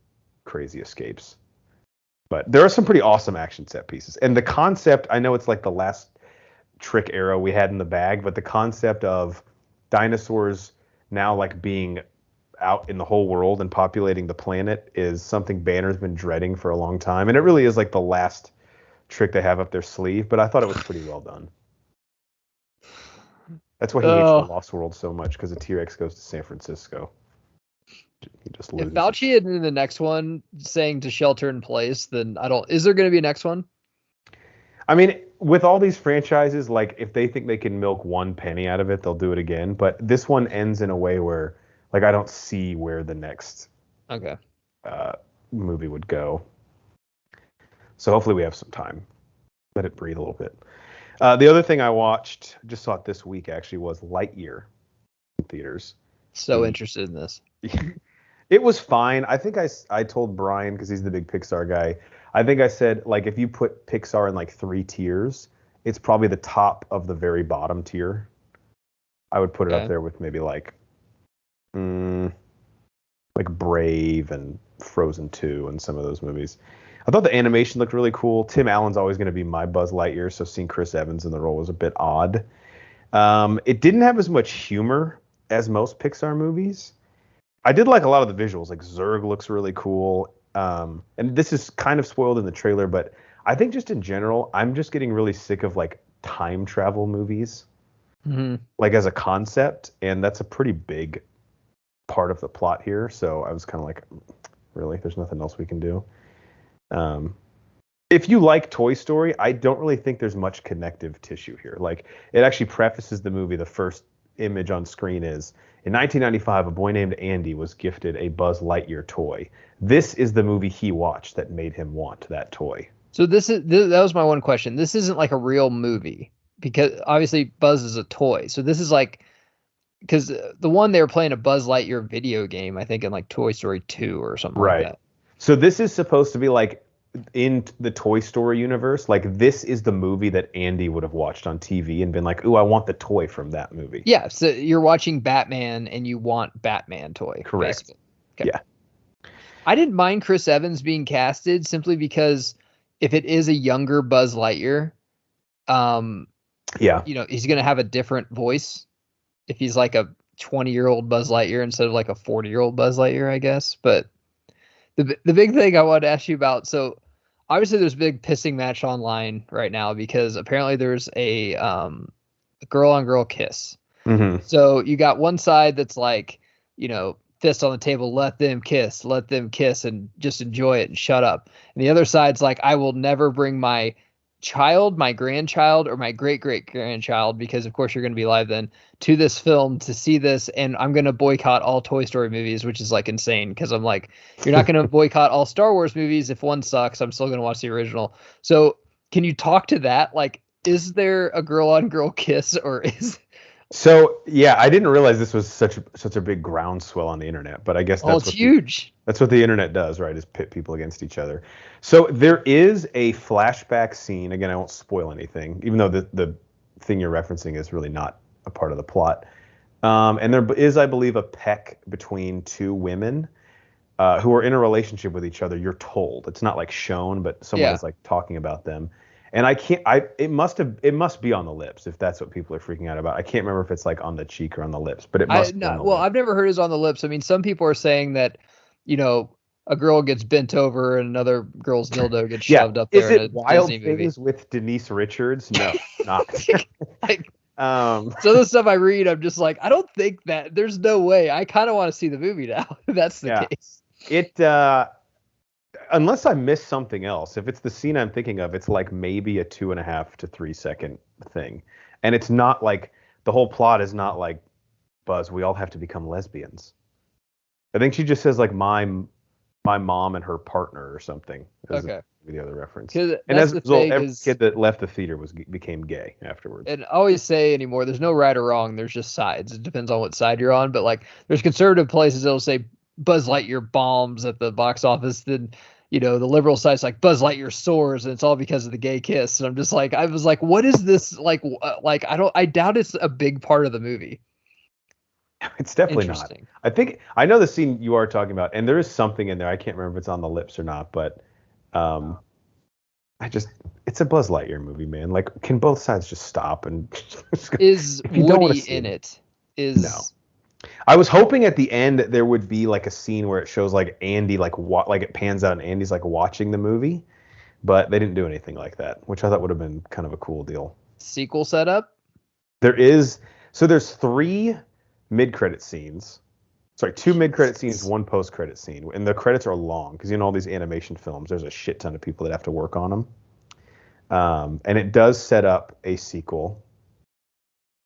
Speaker 1: crazy escapes. But there are some pretty awesome action set pieces. And the concept, I know it's like the last trick arrow we had in the bag, but the concept of dinosaurs now like being out in the whole world and populating the planet is something Banner's been dreading for a long time. And it really is like the last trick they have up their sleeve, but I thought it was pretty well done. That's why he hates the Lost World so much, because the T-Rex goes to San Francisco. He just loses.
Speaker 2: If Fauci had in the next one saying to shelter in place, then is there going to be a next one?
Speaker 1: I mean, with all these franchises, like if they think they can milk one penny out of it, they'll do it again. But this one ends in a way where Like I don't see where the next
Speaker 2: Okay.
Speaker 1: movie would go. So hopefully we have some time. Let it breathe a little bit. The other thing I watched, just saw it this week actually, was Lightyear in theaters.
Speaker 2: So interested in this.
Speaker 1: It was fine. I think I told Brian, because he's the big Pixar guy, I think I said, like, if you put Pixar in like 3 tiers, it's probably the top of the very bottom tier. I would put it up there with maybe like Brave and Frozen 2 and some of those movies. I thought the animation looked really cool. Tim Allen's always going to be my Buzz Lightyear, so seeing Chris Evans in the role was a bit odd. It didn't have as much humor as most Pixar movies. I did like a lot of the visuals. Like Zurg looks really cool. And this is kind of spoiled in the trailer, but I think just in general, I'm just getting really sick of like time travel movies, like as a concept. And that's a pretty big part of the plot here. So I was kind of like, really? There's nothing else we can do. If you like Toy Story, I don't really think there's much connective tissue here. Like it actually prefaces the movie. The first image on screen is in 1995, a boy named Andy was gifted a Buzz Lightyear toy. This is the movie he watched that made him want that toy.
Speaker 2: So that was my one question. This isn't like a real movie because obviously Buzz is a toy. So this is like, because the one they were playing a Buzz Lightyear video game, I think in like Toy Story 2 or something like that.
Speaker 1: So this is supposed to be like in the Toy Story universe. Like this is the movie that Andy would have watched on TV and been like, ooh, I want the toy from that movie.
Speaker 2: Yeah. So you're watching Batman and you want Batman toy.
Speaker 1: Correct. Okay. Yeah.
Speaker 2: I didn't mind Chris Evans being casted simply because if it is a younger Buzz Lightyear, he's going to have a different voice if he's like a 20-year-old Buzz Lightyear instead of like a 40-year-old Buzz Lightyear, I guess. But the big thing I wanted to ask you about, so obviously there's a big pissing match online right now because apparently there's a girl-on-girl kiss. So you got one side that's like, fist on the table, let them kiss, and just enjoy it and shut up. And the other side's like, I will never bring my child, my grandchild, or my great-great-grandchild, because of course you're going to be live then, to this film to see this, and I'm going to boycott all Toy Story movies, which is like insane, because I'm like, you're not going to boycott all Star Wars movies. If one sucks, I'm still going to watch the original. So can you talk to that? Like, is there a girl-on-girl kiss, or is...
Speaker 1: So yeah, I didn't realize this was such a big groundswell on the internet, but I guess that's
Speaker 2: huge.
Speaker 1: That's what the internet does, right? Is pit people against each other. So there is a flashback scene. Again, I won't spoil anything, even though the thing you're referencing is really not a part of the plot. And there is, I believe, a peck between 2 women who are in a relationship with each other. You're told it's not like shown, but someone is like talking about them. And it must be on the lips if that's what people are freaking out about. I can't remember if it's like on the cheek or on the lips, but it must be on the lips.
Speaker 2: I've never heard it's on the lips. I mean, some people are saying that, a girl gets bent over and another girl's dildo gets shoved up there.
Speaker 1: Is it Wild Things with Denise Richards? No, not.
Speaker 2: So the stuff I read, I'm just like, I don't think that. There's no way. I kind of want to see the movie now. If that's the case.
Speaker 1: Unless I missed something else, if it's the scene I'm thinking of, it's like maybe a 2.5 to 3 second thing. And it's not like the whole plot is not like, Buzz, we all have to become lesbians. I think she just says like my mom and her partner or something.
Speaker 2: Okay.
Speaker 1: The other reference.
Speaker 2: And
Speaker 1: as a result, every kid that left the theater became gay afterwards.
Speaker 2: And I always say anymore, there's no right or wrong. There's just sides. It depends on what side you're on. But like, there's conservative places that'll say Buzz Lightyear bombs at the box office. Then, the liberal side's like Buzz Lightyear soars, and it's all because of the gay kiss. And I'm just like, I was like, what is this like? I doubt it's a big part of the movie.
Speaker 1: It's definitely not. I know the scene you are talking about, and there is something in there. I can't remember if it's on the lips or not, but it's a Buzz Lightyear movie, man. Like, can both sides just stop and
Speaker 2: is Woody in it?
Speaker 1: No. I was hoping at the end there would be like a scene where it shows like Andy like it pans out and Andy's like watching the movie, but they didn't do anything like that, which I thought would have been kind of a cool deal.
Speaker 2: Sequel setup?
Speaker 1: There's 3 mid-credit scenes. Sorry, 2 mid-credit scenes, 1 post-credit scene, and the credits are long because all these animation films, there's a shit ton of people that have to work on them. And it does set up a sequel.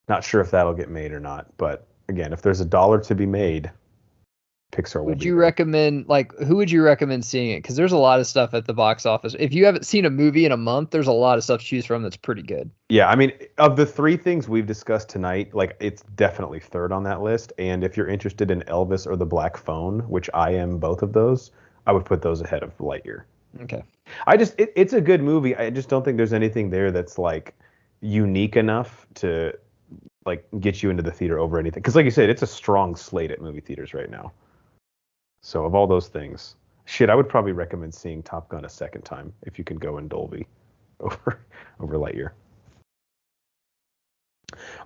Speaker 1: Not sure if that'll get made or not, but again, if there's $1 to be made, Pixar will
Speaker 2: Would
Speaker 1: be
Speaker 2: you
Speaker 1: there.
Speaker 2: recommend, like, who would you recommend seeing it? Because there's a lot of stuff at the box office. If you haven't seen a movie in a month, there's a lot of stuff to choose from that's pretty good.
Speaker 1: Yeah, I mean, of the three things we've discussed tonight, like it's definitely third on that list. And if you're interested in Elvis or The Black Phone, which I am both of those, I would put those ahead of Lightyear.
Speaker 2: Okay.
Speaker 1: It's a good movie. I just don't think there's anything there that's like unique enough to like get you into the theater over anything. Because like you said, it's a strong slate at movie theaters right now. So of all those things, shit, I would probably recommend seeing Top Gun a second time if you can go in Dolby over Lightyear.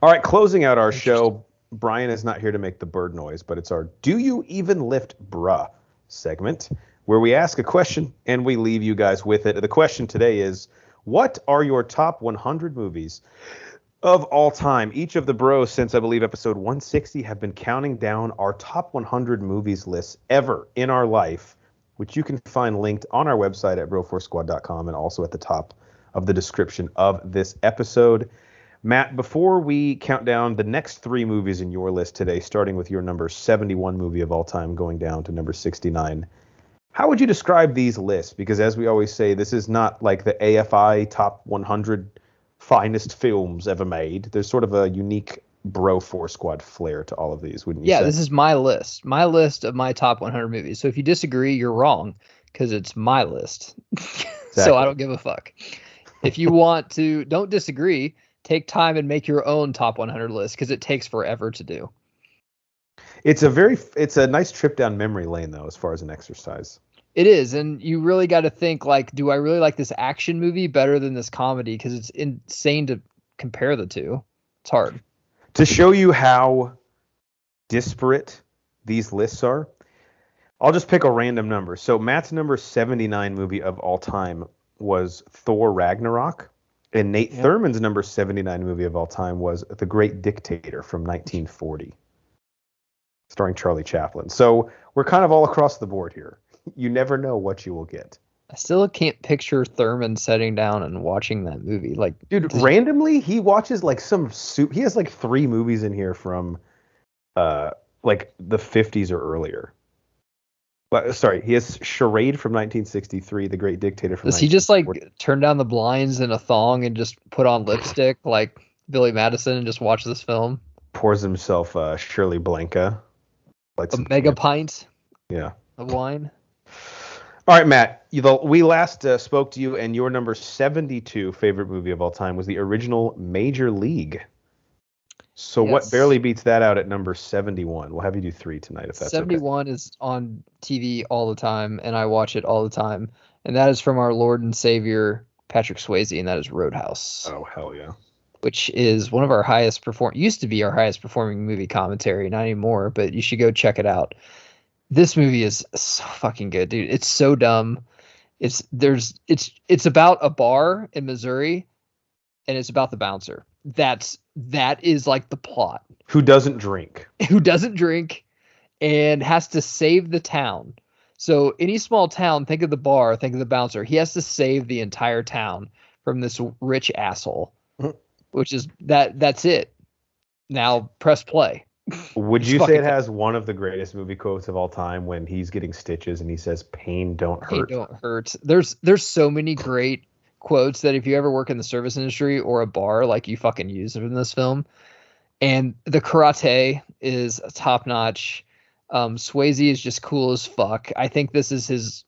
Speaker 1: All right, closing out our show. Brian is not here to make the bird noise, but it's our Do You Even Lift Bruh segment, where we ask a question and we leave you guys with it. The question today is, what are your top 100 movies of all time? Each of the bros, since I believe episode 160, have been counting down our top 100 movies lists ever in our life, which you can find linked on our website at broforcesquad.com and also at the top of the description of this episode. Matt, before we count down the next three movies in your list today, starting with your number 71 movie of all time, going down to number 69, how would you describe these lists? Because as we always say, this is not like the AFI top 100 finest films ever made. There's sort of a unique Bro Force Squad flair to all of these, wouldn't you say?
Speaker 2: Yeah, this is my list of my top 100 movies. So if you disagree, you're wrong, because it's my list. So I don't give a fuck. If you want to, don't disagree, take time and make your own top 100 list, because it takes forever to do.
Speaker 1: It's a nice trip down memory lane, though, as far as an exercise.
Speaker 2: It is, and you really got to think, like, do I really like this action movie better than this comedy? Because it's insane to compare the two. It's hard.
Speaker 1: To show you how disparate these lists are, I'll just pick a random number. So Matt's number 79 movie of all time was Thor Ragnarok, and Nate Thurman's number 79 movie of all time was The Great Dictator from 1940, starring Charlie Chaplin. So we're kind of all across the board here. You never know what you will get.
Speaker 2: I still can't picture Thurman sitting down and watching that movie. Like,
Speaker 1: dude, randomly he watches like he has like three movies in here from like the 50s or earlier. But sorry, he has Charade from 1963, The Great Dictator from 1940. Does he
Speaker 2: just like turn down the blinds in a thong and just put on lipstick like Billy Madison and just watch this film?
Speaker 1: Pours himself Shirley Blanca.
Speaker 2: Like a mega pint?
Speaker 1: Yeah.
Speaker 2: Of wine?
Speaker 1: All right, Matt, we last spoke to you, and your number 72 favorite movie of all time was the original Major League. So what barely beats that out at number 71? We'll have you do three tonight, if that's
Speaker 2: 71 okay. Is on TV all the time, and I watch it all the time. And that is from our Lord and Savior, Patrick Swayze, and that is Roadhouse.
Speaker 1: Oh, hell yeah.
Speaker 2: Which is one of our used to be our highest performing movie commentary, not anymore, but you should go check it out. This movie is so fucking good, dude. It's so dumb. It's about a bar in Missouri, and it's about the bouncer. That is like the plot.
Speaker 1: Who doesn't drink
Speaker 2: and has to save the town. So any small town, think of the bar, think of the bouncer. He has to save the entire town from this rich asshole, which is that's it. Now press play.
Speaker 1: Would you say it has one of the greatest movie quotes of all time when he's getting stitches and he says, "Pain don't hurt"?
Speaker 2: Pain don't hurt. There's so many great quotes that if you ever work in the service industry or a bar, like, you fucking use them in this film. And the karate is top notch. Swayze is just cool as fuck. I think this is his.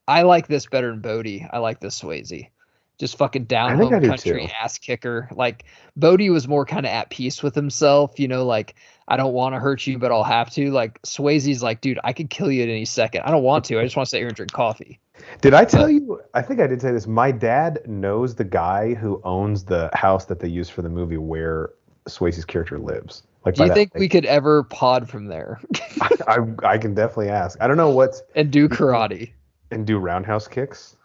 Speaker 2: I like this better than Bodhi. I like this Swayze. Just fucking down home country ass kicker. Like, Bodhi was more kind of at peace with himself, like, I don't want to hurt you, but I'll have to. Like, Swayze's like, dude, I could kill you at any second. I don't want to. I just want to sit here and drink coffee.
Speaker 1: Did I tell you? I think I did say this. My dad knows the guy who owns the house that they use for the movie where Swayze's character lives. Like,
Speaker 2: do you think we could ever pod from there?
Speaker 1: I can definitely ask. I don't know what's
Speaker 2: and do karate
Speaker 1: and do roundhouse kicks.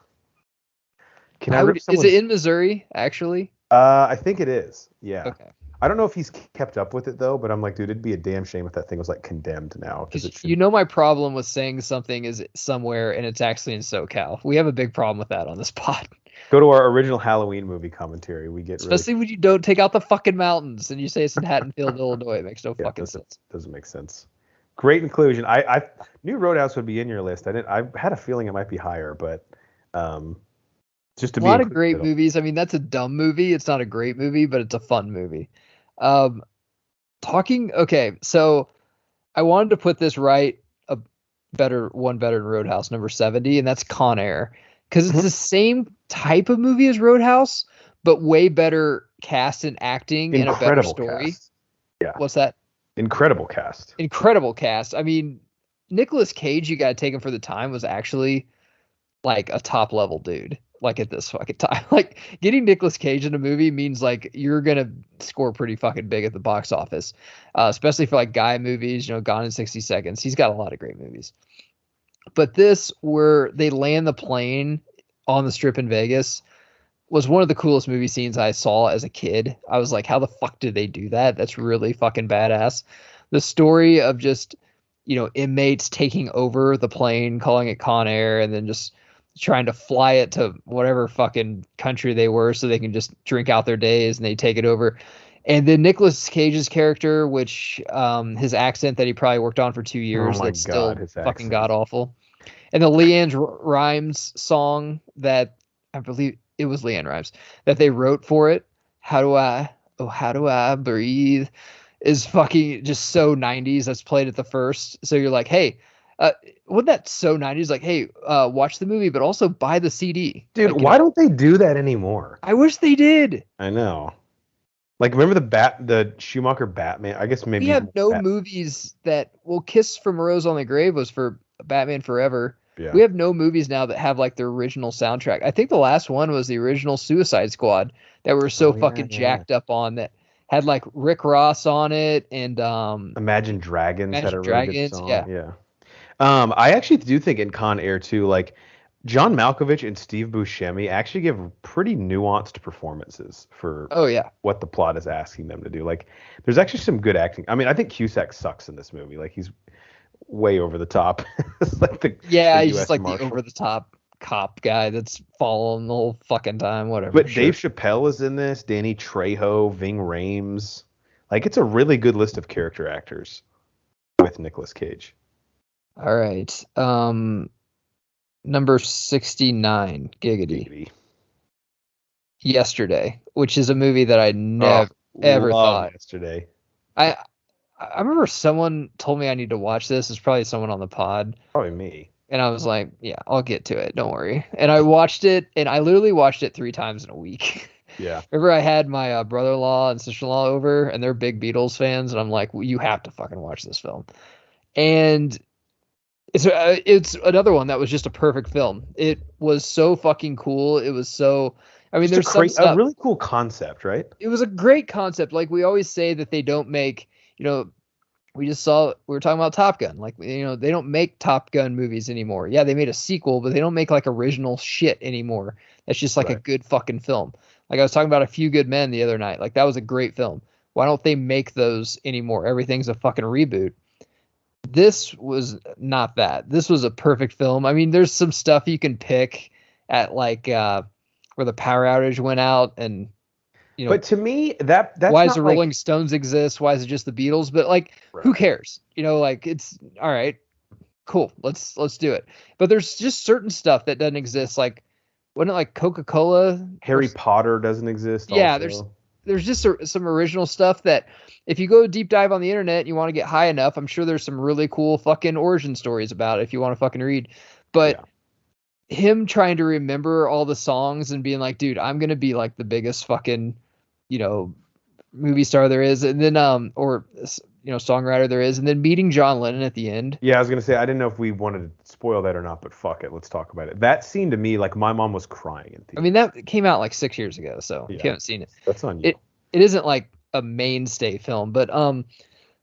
Speaker 2: Is it in Missouri, actually?
Speaker 1: I think it is. Yeah.
Speaker 2: Okay.
Speaker 1: I don't know if he's kept up with it, though, but I'm like, dude, it'd be a damn shame if that thing was, like, condemned now.
Speaker 2: My problem with saying something is somewhere and it's actually in SoCal. We have a big problem with that on this pod.
Speaker 1: Go to our original Halloween movie commentary. We get
Speaker 2: Especially when you don't take out the fucking mountains and you say it's in Haddonfield, Illinois. It makes no fucking sense.
Speaker 1: Doesn't make sense. Great inclusion. I knew Roadhouse would be in your list. I had a feeling it might be higher, but just to
Speaker 2: A
Speaker 1: be
Speaker 2: lot of
Speaker 1: included.
Speaker 2: great movies. I mean, that's a dumb movie. It's not a great movie, but it's a fun movie. Okay, so I wanted to put this right, better than Roadhouse, number 70, and that's Con Air, because it's the same type of movie as Roadhouse, but way better cast and acting and a better story.
Speaker 1: Cast. Yeah.
Speaker 2: What's that?
Speaker 1: Incredible cast.
Speaker 2: Incredible cast. I mean, Nicolas Cage, you got to take him for the time, was actually like a top level dude. Like at this fucking time, like getting Nicolas Cage in a movie means like you're gonna score pretty fucking big at the box office, especially for like guy movies. You know, Gone in 60 Seconds. He's got a lot of great movies, but this, where they land the plane on the strip in Vegas, was one of the coolest movie scenes I saw as a kid. I was like, how the fuck did they do that? That's really fucking badass. The story of just, you know, inmates taking over the plane, calling it Con Air, and then just trying to fly it to whatever fucking country they were so they can just drink out their days, and they take it over. And then Nicolas Cage's character, which his accent that he probably worked on for 2 years, that's still fucking god awful. And the LeAnn Rimes song that I believe it was LeAnn Rimes that they wrote for it, how do I breathe, is fucking just so 90s. That's played at the first. So you're like, hey, wasn't that so 90s? Like, hey, watch the movie, but also buy the CD.
Speaker 1: Dude,
Speaker 2: like,
Speaker 1: why don't they do that anymore?
Speaker 2: I wish they did.
Speaker 1: I know. Like, remember the Schumacher Batman? I guess maybe
Speaker 2: we have no movies that, well, Kiss from a Rose on the Grave was for Batman Forever. Yeah. We have no movies now that have like the original soundtrack. I think the last one was the original Suicide Squad that were so jacked up on, that had like Rick Ross on it, and
Speaker 1: Imagine Dragons had a really good song.
Speaker 2: Yeah.
Speaker 1: I actually do think in Con Air too, like John Malkovich and Steve Buscemi actually give pretty nuanced performances for what the plot is asking them to do. Like, there's actually some good acting. I mean, I think Cusack sucks in this movie. Like, he's way over the top. It's like
Speaker 2: he's just like Marshal. The over the top cop guy that's following the whole fucking time, whatever.
Speaker 1: But Dave Chappelle is in this, Danny Trejo, Ving Rhames. Like, it's a really good list of character actors with Nicolas Cage.
Speaker 2: All right. Number 69, Giggity. Yesterday, which is a movie that I never ever thought.
Speaker 1: Yesterday.
Speaker 2: I remember someone told me I need to watch this. It's probably someone on the pod.
Speaker 1: Probably me.
Speaker 2: And I was like, yeah, I'll get to it. Don't worry. And I watched it, and I literally watched it 3 times in a week.
Speaker 1: Yeah.
Speaker 2: Remember, I had my brother-in-law and sister-in-law over, and they're big Beatles fans, and I'm like, well, you have to fucking watch this film. And it's another one that was just a perfect film. It was so fucking cool. It was so, I mean, there's
Speaker 1: a really cool concept, right?
Speaker 2: It was a great concept. Like, we always say that they don't make, you know, we were talking about Top Gun. Like, you know, they don't make Top Gun movies anymore. Yeah, they made a sequel, but they don't make like original shit anymore. That's just like a good fucking film. Like, I was talking about A Few Good Men the other night. Like, that was a great film. Why don't they make those anymore? Everything's a fucking reboot. This was not that. This was a perfect film. I mean, there's some stuff you can pick at like where the power outage went out, and you know. But
Speaker 1: to me, that's
Speaker 2: why does the Rolling Stones exist? Why is it just the Beatles? But like, who cares? You know, like, it's all right, cool. Let's do it. But there's just certain stuff that doesn't exist. Like, wasn't it like Coca-Cola?
Speaker 1: Harry Potter doesn't exist.
Speaker 2: Yeah,
Speaker 1: also.
Speaker 2: There's just some original stuff that if you go deep dive on the internet and you want to get high enough, I'm sure there's some really cool fucking origin stories about it if you want to fucking read. But him trying to remember all the songs and being like, dude, I'm going to be like the biggest fucking, you know, movie star there is. And then, or, you know, songwriter there is. And then meeting John Lennon at the end.
Speaker 1: Yeah, I was going to say, I didn't know if we wanted to spoil that or not, but fuck it. Let's talk about it. That scene to me, like, my mom was crying in theaters.
Speaker 2: I mean, that came out like 6 years ago. So if you haven't seen it,
Speaker 1: that's on you.
Speaker 2: It isn't like a mainstay film, but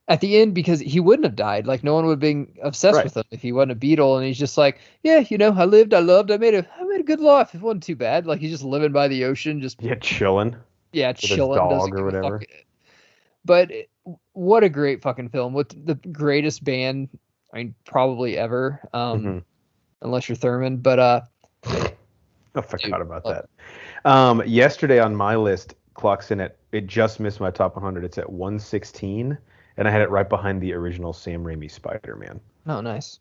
Speaker 2: at the end, because he wouldn't have died, like no one would have been obsessed with him if he wasn't a Beatle, and he's just like, yeah, you know, I lived, I loved, I made a good life. It wasn't too bad. Like, he's just living by the ocean, just
Speaker 1: chilling.
Speaker 2: Yeah, chilling.
Speaker 1: Dog or whatever.
Speaker 2: But what a great fucking film with the greatest band, I mean, probably ever, unless you're Thurman. But
Speaker 1: I forgot about that. Yesterday on my list clocks in at, it just missed my top 100. It's at 116, and I had it right behind the original Sam Raimi Spider-Man.
Speaker 2: Oh, nice.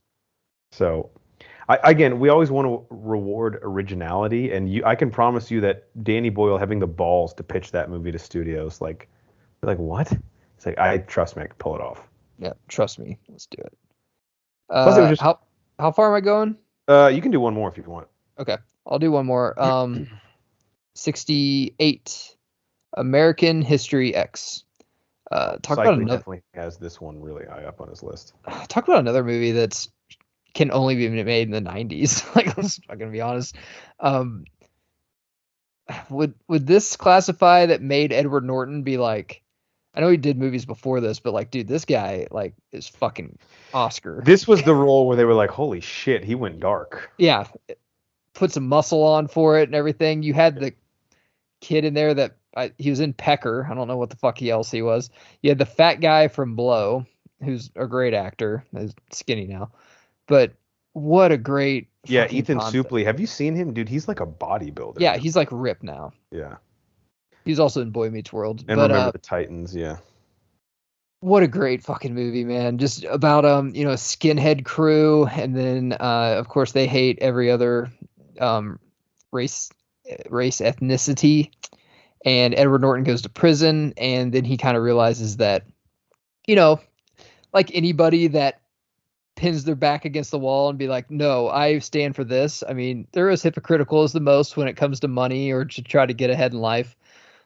Speaker 1: So, again, we always want to reward originality, and I can promise you that Danny Boyle having the balls to pitch that movie to studios, like what? It's like, I trust me, I can pull it off.
Speaker 2: Yeah, trust me. Let's do it.
Speaker 1: Plus, it was just
Speaker 2: how far am I going?
Speaker 1: you can do one more if you want.
Speaker 2: Okay, I'll do one more. 68, American History X. Talk about another.
Speaker 1: Definitely has this one really high up on his list.
Speaker 2: Talk about another movie that's can only be made in the 90s. Like, I'm not gonna be honest. Would this classify that made Edward Norton be like? I know he did movies before this, but like, dude, this guy like is fucking Oscar.
Speaker 1: This was the role where they were like, holy shit, he went dark.
Speaker 2: Yeah, put some muscle on for it and everything. You had the kid in there that he was in Pecker. I don't know what the fuck else he was. You had the fat guy from Blow, who's a great actor. He's skinny now, but what a great
Speaker 1: Ethan
Speaker 2: concept.
Speaker 1: Suplee. Have you seen him, dude? He's like a bodybuilder.
Speaker 2: Yeah, he's like ripped now.
Speaker 1: Yeah.
Speaker 2: He's also in Boy Meets World.
Speaker 1: And Remember the Titans, yeah.
Speaker 2: What a great fucking movie, man. Just about skinhead crew, and then of course they hate every other race ethnicity. And Edward Norton goes to prison, and then he kind of realizes that, like anybody that pins their back against the wall and be like, no, I stand for this. I mean, they're as hypocritical as the most when it comes to money or to try to get ahead in life.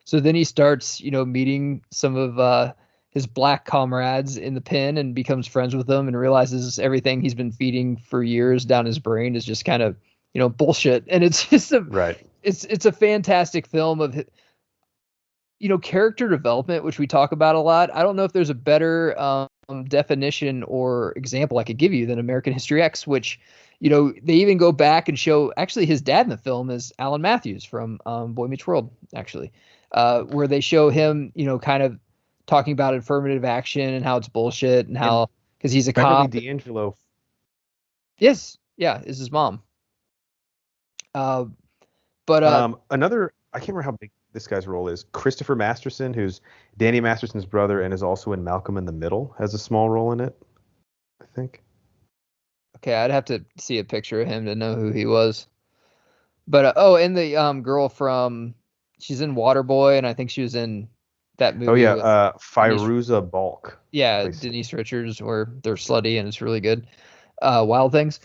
Speaker 2: So then he starts, meeting some of his black comrades in the pen and becomes friends with them and realizes everything he's been feeding for years down his brain is just kind of, bullshit. And it's just it's a fantastic film of, character development, which we talk about a lot. I don't know if there's a better definition or example I could give you than American History X, which, they even go back and show actually his dad in the film is Alan Matthews from Boy Meets World, actually. Where they show him, kind of talking about affirmative action and how it's bullshit and how, because he's a cop.
Speaker 1: D'Angelo.
Speaker 2: Yes. Yeah. Is his mom. But
Speaker 1: another, I can't remember how big this guy's role is. Christopher Masterson, who's Danny Masterson's brother and is also in Malcolm in the Middle, has a small role in it, I think.
Speaker 2: Okay. I'd have to see a picture of him to know who he was. But, and the girl from, she's in Waterboy, and I think she was in that movie.
Speaker 1: Oh yeah, Fairuza Balk.
Speaker 2: Yeah, Denise Richards, where they're slutty and it's really good. Wild Things.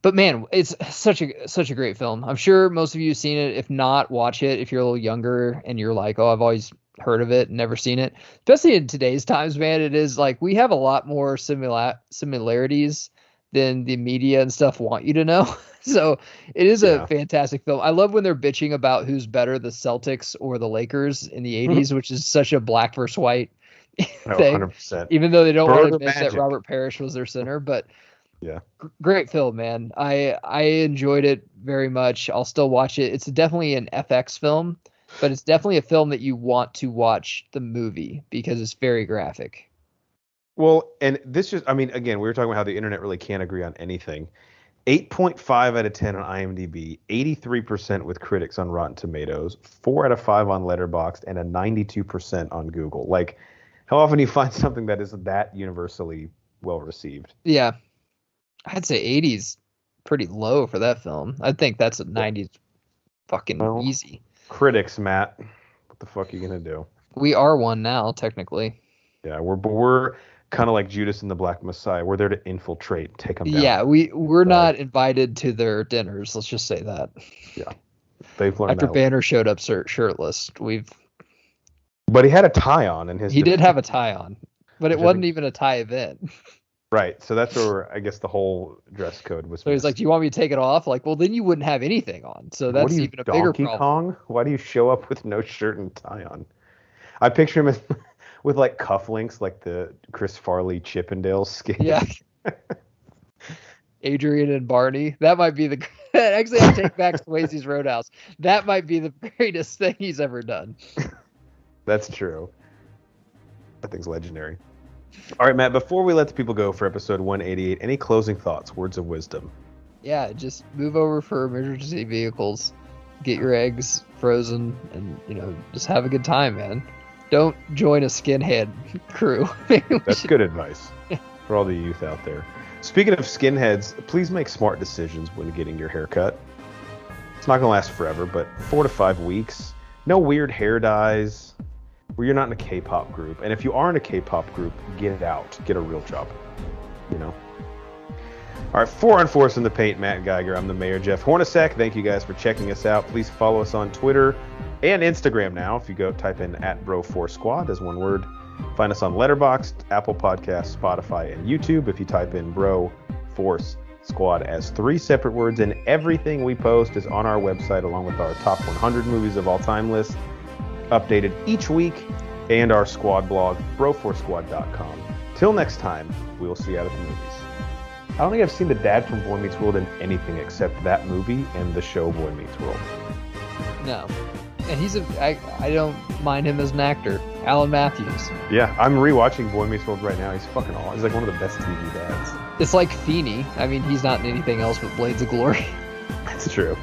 Speaker 2: But man, it's such a great film. I'm sure most of you have seen it. If not, watch it. If you're a little younger and you're like, oh, I've always heard of it and never seen it. Especially in today's times, man, it is like we have a lot more similarities than the media and stuff want you to know. So it is a fantastic film. I love when they're bitching about who's better, the Celtics or the Lakers in the 80s, which is such a black versus white thing.
Speaker 1: 100%.
Speaker 2: Even though they don't want to admit that Robert Parrish was their center. But
Speaker 1: yeah,
Speaker 2: great film, man. I enjoyed it very much. I'll still watch it. It's definitely an FX film, but it's definitely a film that you want to watch the movie because it's very graphic.
Speaker 1: Well, and this just, I mean, again, we were talking about how the internet really can't agree on anything. 8.5 out of 10 on IMDb, 83% with critics on Rotten Tomatoes, 4 out of 5 on Letterboxd, and a 92% on Google. Like, how often do you find something that is that universally well received?
Speaker 2: Yeah. I'd say 80's pretty low for that film. I think that's a 90's fucking easy.
Speaker 1: Critics, Matt. What the fuck are you going to do?
Speaker 2: We are one now, technically.
Speaker 1: Yeah, we're kind of like Judas and the Black Messiah. We're there to infiltrate, take them down.
Speaker 2: Yeah, we're not invited to their dinners. Let's just say that.
Speaker 1: Yeah, they've learned
Speaker 2: after
Speaker 1: that
Speaker 2: Banner showed up shirtless.
Speaker 1: But he had a tie on in his.
Speaker 2: He did have a tie on, but it wasn't even a tie event.
Speaker 1: Right, so that's where I guess the whole dress code was.
Speaker 2: So he's like, "Do you want me to take it off?" Like, well, then you wouldn't have anything on. So that's even a bigger problem.
Speaker 1: Donkey Kong? Why do you show up with no shirt and tie on? I picture him with like cufflinks, like the Chris Farley Chippendales skate.
Speaker 2: Yeah. Adrian and Barney. That might be the. Actually, I take back Swayze's Roadhouse. That might be the greatest thing he's ever done.
Speaker 1: That's true. That thing's legendary. All right, Matt, before we let the people go for episode 188, any closing thoughts, words of wisdom?
Speaker 2: Yeah, just move over for emergency vehicles. Get your eggs frozen and, just have a good time, man. Don't join a skinhead crew.
Speaker 1: That's good advice for all the youth out there. Speaking of skinheads, please make smart decisions when getting your hair cut. It's not going to last forever, but 4 to 5 weeks. No weird hair dyes. Where you're not in a K-pop group. And if you are in a K-pop group, get it out. Get a real job. You know? All right, for Unforced in the Paint, Matt Geiger. I'm the mayor, Jeff Hornacek. Thank you guys for checking us out. Please follow us on Twitter and Instagram now. If you go type in @Bro4Squad as one word. Find us on Letterboxd, Apple Podcasts, Spotify, and YouTube. If you type in Bro Force Squad as 3 separate words, and everything we post is on our website along with our top 100 movies of all time list, updated each week, and our squad blog, bro4squad.com. Till next time, we will see you out at the movies. I don't think I've seen the dad from Boy Meets World in anything except that movie and the show Boy Meets World.
Speaker 2: No. And I don't mind him as an actor. Alan Matthews.
Speaker 1: Yeah, I'm rewatching Boy Meets World right now. He's fucking awesome. He's like one of the best TV dads.
Speaker 2: It's like Feeney. I mean, he's not in anything else but Blades of Glory.
Speaker 1: That's true.